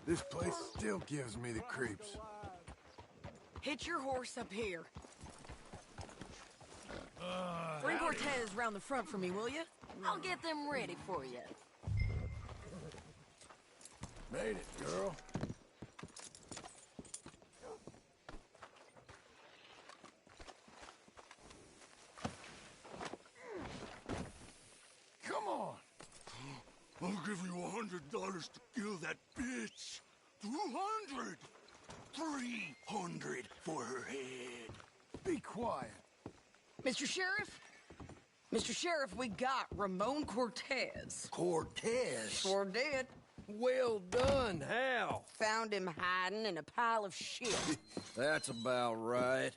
This place still gives me the creeps. Hitch your horse up here. Bring Cortez round the front for me, will you? I'll get them ready for you. Made it, girl. Come on. I'll give you $100 to kill that bitch. 200. 300 for her head. Be quiet. Mr. Sheriff? Mr. Sheriff, we got Ramon Cortez. Cortez? Sure did. Well done, Hal. Found him hiding in a pile of shit. That's about right.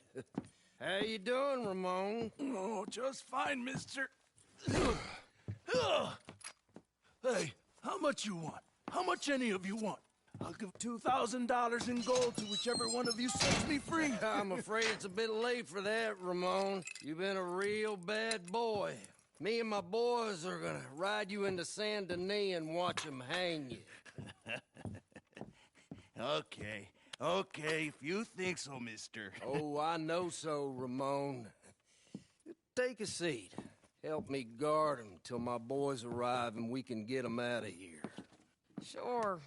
How you doing, Ramon? Oh, just fine, mister. Hey, how much you want? How much any of you want? I'll give $2,000 in gold to whichever one of you sets me free. I'm afraid it's a bit late for that, Ramon. You've been a real bad boy. Me and my boys are gonna ride you into Saint Denis and watch them hang you. Okay, if you think so, mister. Oh, I know so, Ramon. Take a seat. Help me guard them till my boys arrive and we can get them out of here. Sure.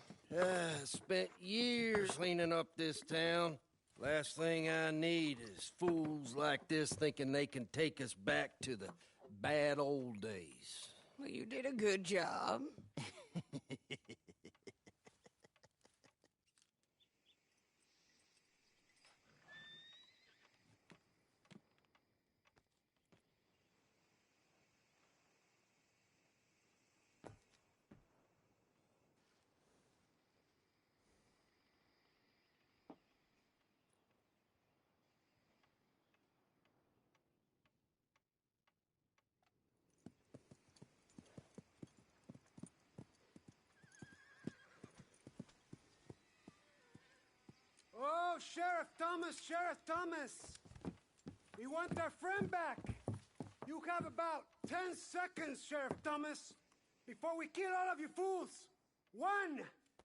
Spent years cleaning up this town. Last thing I need is fools like this thinking they can take us back to the bad old days. Well, you did a good job. Oh, Sheriff Thomas, Sheriff Thomas! We want our friend back. You have about 10 seconds, Sheriff Thomas, before we kill all of you fools. 1.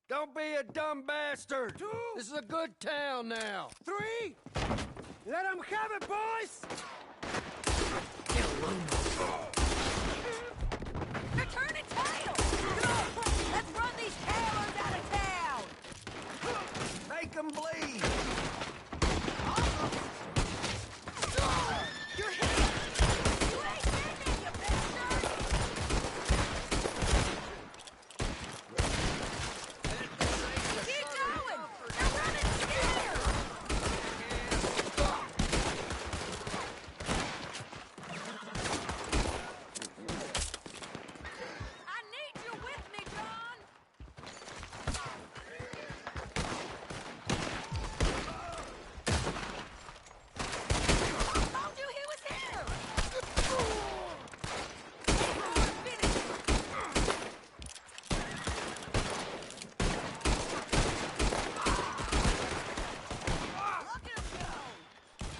Don't be a dumb bastard. 2. This is a good town now. 3. Let them have it, boys! They're turning tail! Come on, let's run these tailors out of town! Make them bleed! You're hit! You ain't getting it, you bastard! Keep going! They're running scared! I need you with me, John! Told you he was here! Finish him. Look at him go!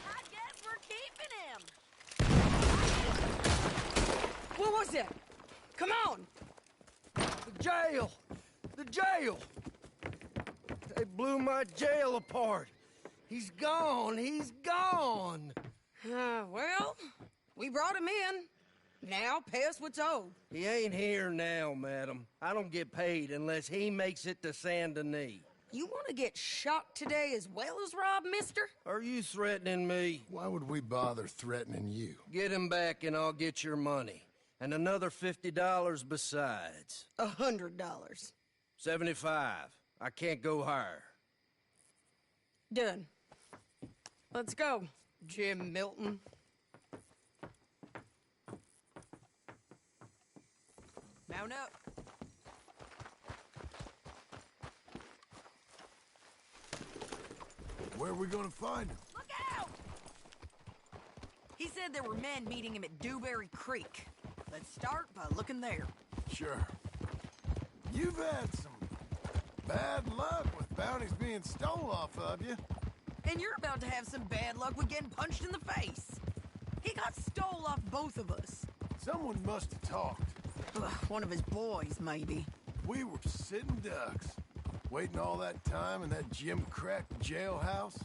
I guess we're keeping him. What was that? Come on! The jail! The jail! They blew my jail apart. He's gone. He's gone. Well, we brought him in. Now pay us what's owed. He ain't here now, madam. I don't get paid unless he makes it to Saint Denis. You want to get shot today as well as rob, mister? Are you threatening me? Why would we bother threatening you? Get him back and I'll get your money. And another $50 besides. $100. 75. I can't go higher. Done. Let's go, Jim Milton. Mount up. Where are we gonna find him? Look out! He said there were men meeting him at Dewberry Creek. Let's start by looking there. Sure. You've had some bad luck with bounties being stole off of you. And you're about to have some bad luck with getting punched in the face. He got stole off both of us. Someone must have talked. One of his boys, maybe. We were sitting ducks, waiting all that time in that Jim Crack jailhouse.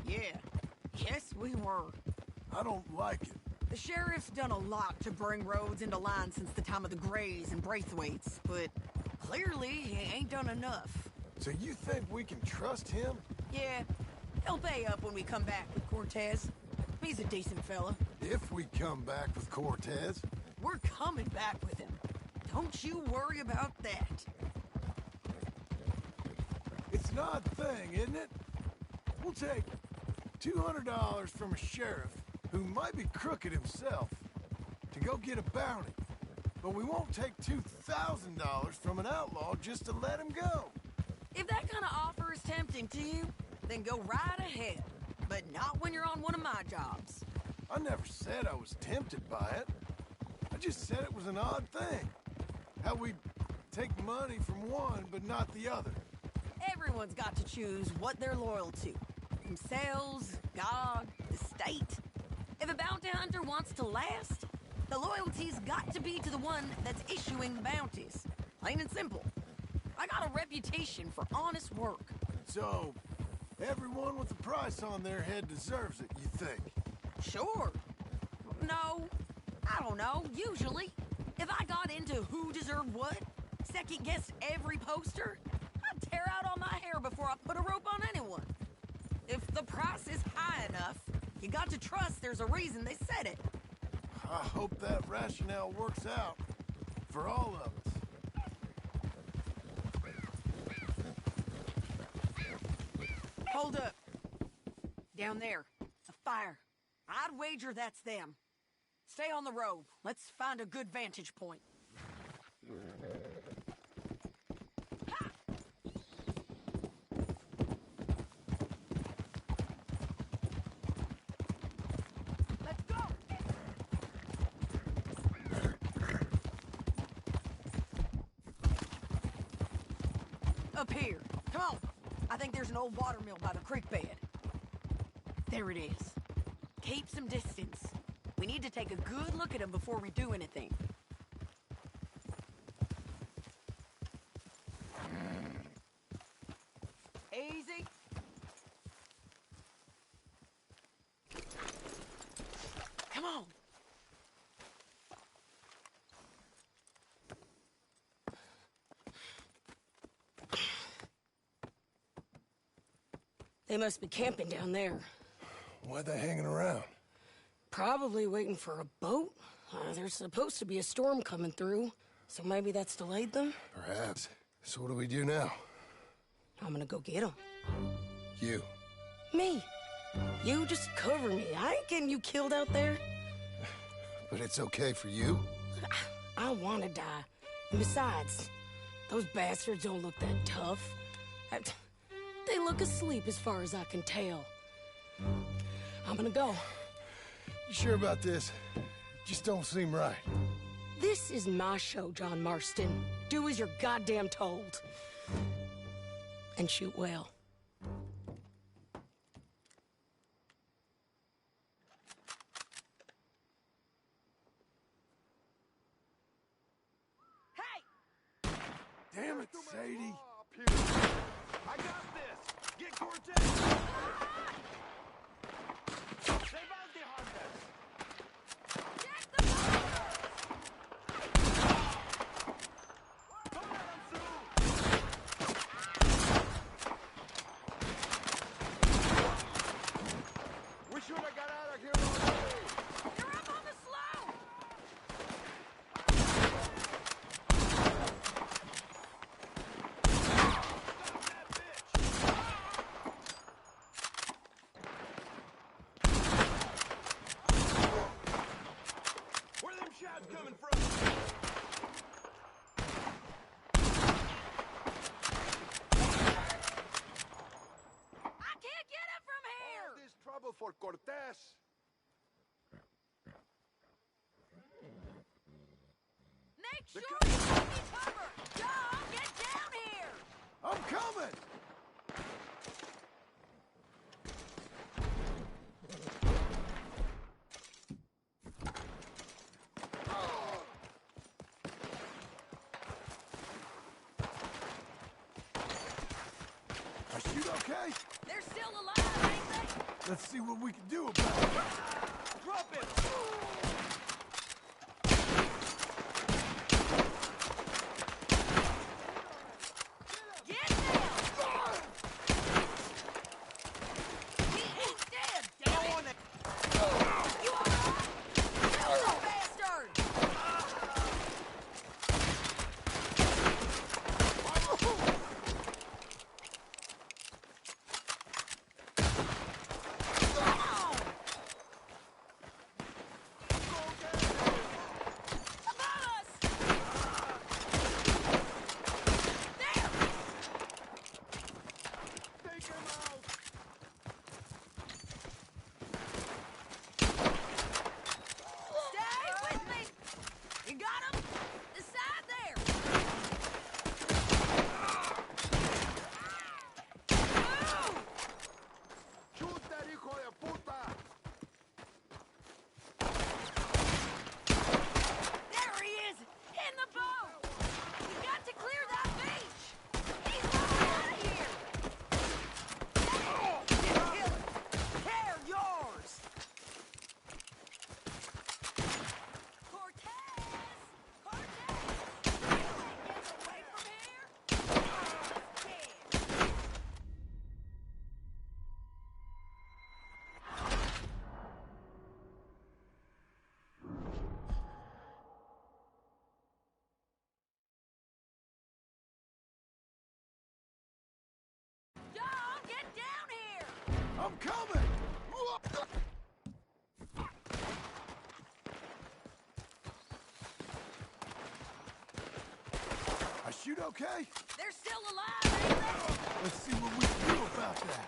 Yeah. Yes, we were. I don't like it. The sheriff's done a lot to bring roads into line since the time of the Grays and Braithwaites, but clearly he ain't done enough. So you think we can trust him? Yeah, he'll pay up when we come back with Cortez. He's a decent fella. If we come back with Cortez? We're coming back with him. Don't you worry about that. It's an odd thing, isn't it? We'll take $200 from a sheriff who might be crooked himself to go get a bounty. But we won't take $2,000 from an outlaw just to let him go. If that kind of offer is tempting to you, then go right ahead. But not when you're on one of my jobs. I never said I was tempted by it. I just said it was an odd thing. How we take money from one but not the other. Everyone's got to choose what they're loyal to. Themselves, God, the state. If a bounty hunter wants to last, the loyalty's got to be to the one that's issuing the bounties. Plain and simple. I got a reputation for honest work. So, everyone with a price on their head deserves it, you think? Sure. No, I don't know, usually. If I got into who deserved what, second-guessed every poster, I'd tear out all my hair before I put a rope on anyone. If the price is high enough, you got to trust there's a reason they said it. I hope that rationale works out for all of us. Hold up. Down there. A fire. I'd wager that's them. Stay on the road. Let's find a good vantage point. Let's go! Up here. Come on. I think there's an old water mill by the creek bed. There it is. Keep some distance. We need to take a good look at them before we do anything. Easy. Come on. They must be camping down there. Why are they hanging around? Probably waiting for a boat. There's supposed to be a storm coming through, so maybe that's delayed them? Perhaps. So what do we do now? I'm gonna go get them. You. Me. You just cover me. I ain't getting you killed out there. But it's okay for you? I wanna die. And besides, those bastards don't look that tough. They look asleep as far as I can tell. I'm gonna go. You sure about this? Just don't seem right. This is my show, John Marston. Do as you're goddamn told. And shoot well. Hey! Damn it, Sadie. I got this! Get Cortez! We should have got out of here already! You're up on the slope! Where are them shots coming from? I can't get it from here! All this trouble for Cortez. Make sure you give me cover! John, get down here! I'm coming! I shoot okay? They're still alive, ain't they? Let's see what we can do about it. Drop it! Get down! He ain't dead, damn it! You all right? Kill the bastard! coming! I shoot okay? They're still alive, ain't they? Let's see what we can do about that.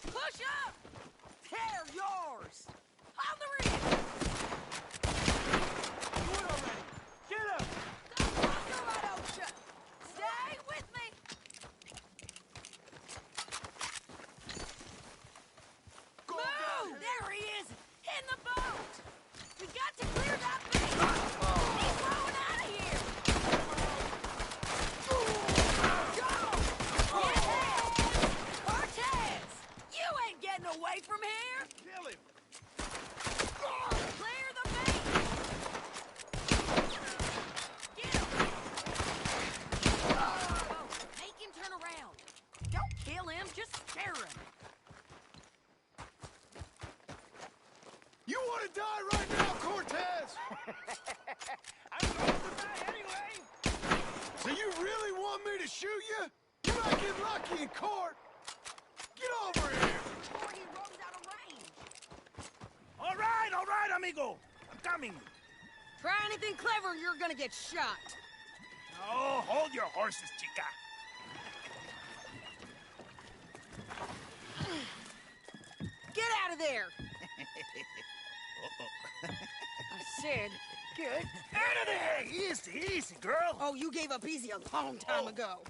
Push up! They're yours! On the ridge! Do it already! Get him! Don't cross your right, Osha! Stay with me! Move! There he is! In the boat! We got to clear that bait! He's rolling out of here! Go! Yeah! Cortez! You ain't getting away from here! Kill him! Clear the bait! Get him! Oh, make him turn around. Don't kill him, just scare him. You want to die right now, Cortez? I'm going to die anyway! So you really want me to shoot you? You might get lucky in court. Get over here! Before he runs out of range. All right, amigo. I'm coming. Try anything clever, you're gonna get shot. Oh, hold your horses, chica. Get out of there! I said, get Out of there! Easy, easy, girl. Oh, you gave up easy a long time ago.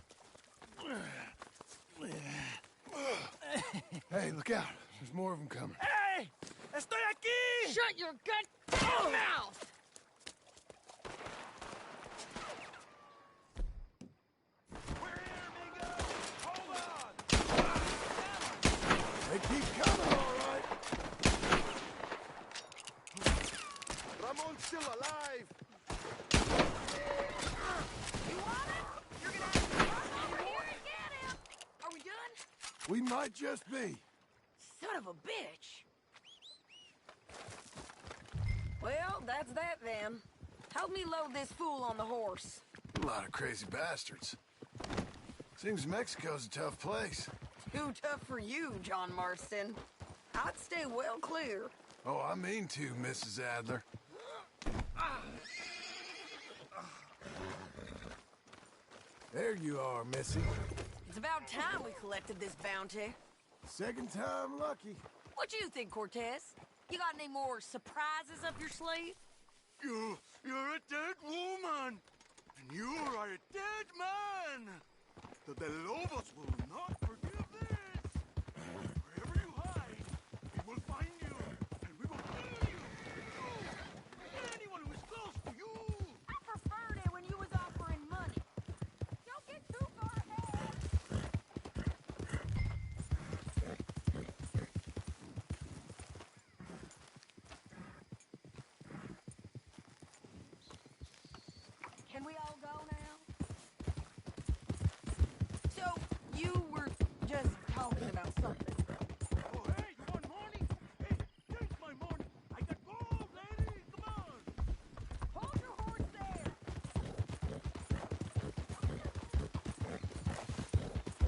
Hey, look out. There's more of them coming. Hey! Estoy aquí! Shut your goddamn mouth! They keep coming, all right. Ramon's still alive. You want it? You're gonna have to run over here and get him! Are we done? We might just be. Son of a bitch! Well, that's that then. Help me load this fool on the horse. A lot of crazy bastards. Seems Mexico's a tough place. Too tough for you, John Marston. I'd stay well clear. Oh, I mean to, Mrs. Adler. There you are, Missy. It's about time we collected this bounty. Second time lucky. What you think, Cortez? You got any more surprises up your sleeve? You're a dead woman, and you are a dead man. The De Lobos will not forgive this. Wherever you hide, we will find you, and we will kill you. Anyone who is close to you. I preferred it when you was offering money. Don't get too far ahead. Can we all go now? So, you were just talking about something. Oh, hey, you want money? Hey, take my money. I got gold, lady. Come on. Hold your horse there.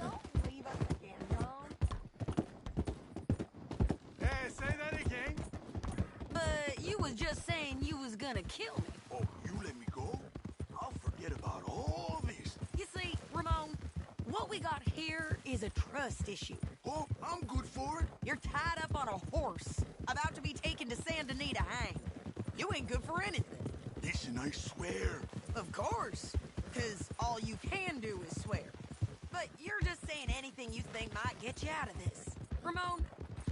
Don't leave us again, John. Hey, say that again. But you was just saying you was gonna kill me. Oh, you let me go? I'll forget about all this. You see, Ramon, what we got here is a trust issue. Oh, I'm good for it. You're tied up on a horse, about to be taken to San Denis to hang. You ain't good for anything. Listen, I swear. Of course, because all you can do is swear. But you're just saying anything you think might get you out of this. Ramon,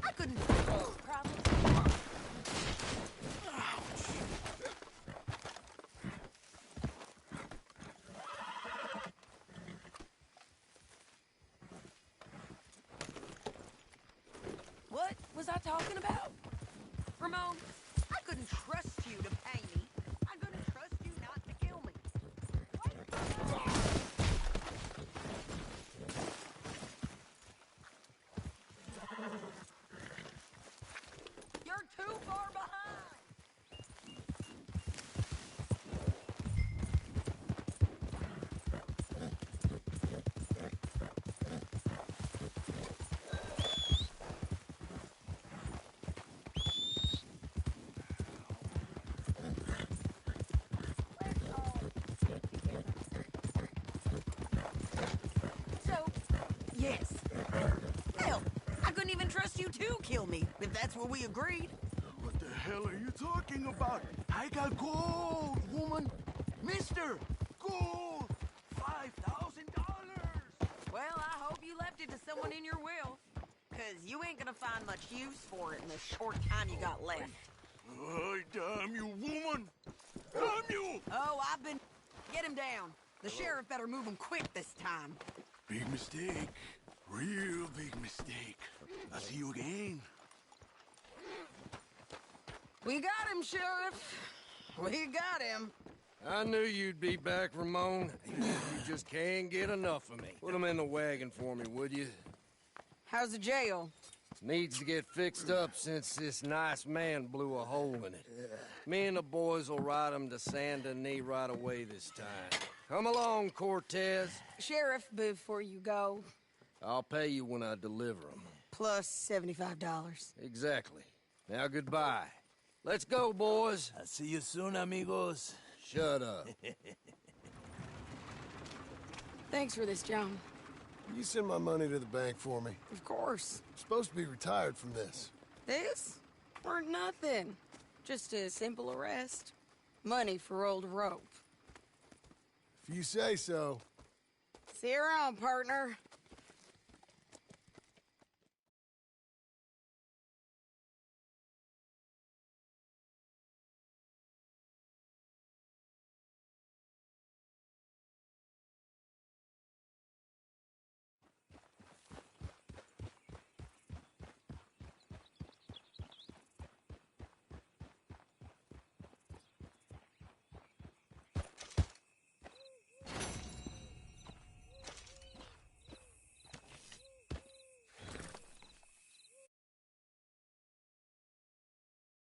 I couldn't solve those problems. was I talking about? Ramon, I couldn't trust you to pay me. I couldn't trust you not to kill me. You're too far behind. Yes. Hell, I couldn't even trust you to kill me, if that's what we agreed. What the hell are you talking about? I got gold, woman. Mister, gold. $5,000. Well, I hope you left it to someone in your will. Because you ain't gonna find much use for it in the short time you got left. Oh, damn you, woman. Damn you. Oh, I've been... Get him down. The sheriff better move him quick this time. Big mistake. Real big mistake. I'll see you again. We got him, Sheriff. We got him. I knew you'd be back, Ramon. You just can't get enough of me. Put him in the wagon for me, would you? How's the jail? Needs to get fixed up since this nice man blew a hole in it. Me and the boys will ride him to Saint Denis right away this time. Come along, Cortez. Sheriff, before you go... I'll pay you when I deliver him. Plus $75. Exactly. Now goodbye. Let's go, boys. I'll see you soon, amigos. Shut up. Thanks for this, John. You send my money to the bank for me. Of course. I'm supposed to be retired from this. This? Or nothing. Just a simple arrest. Money for old rope. If you say so. See you around, partner.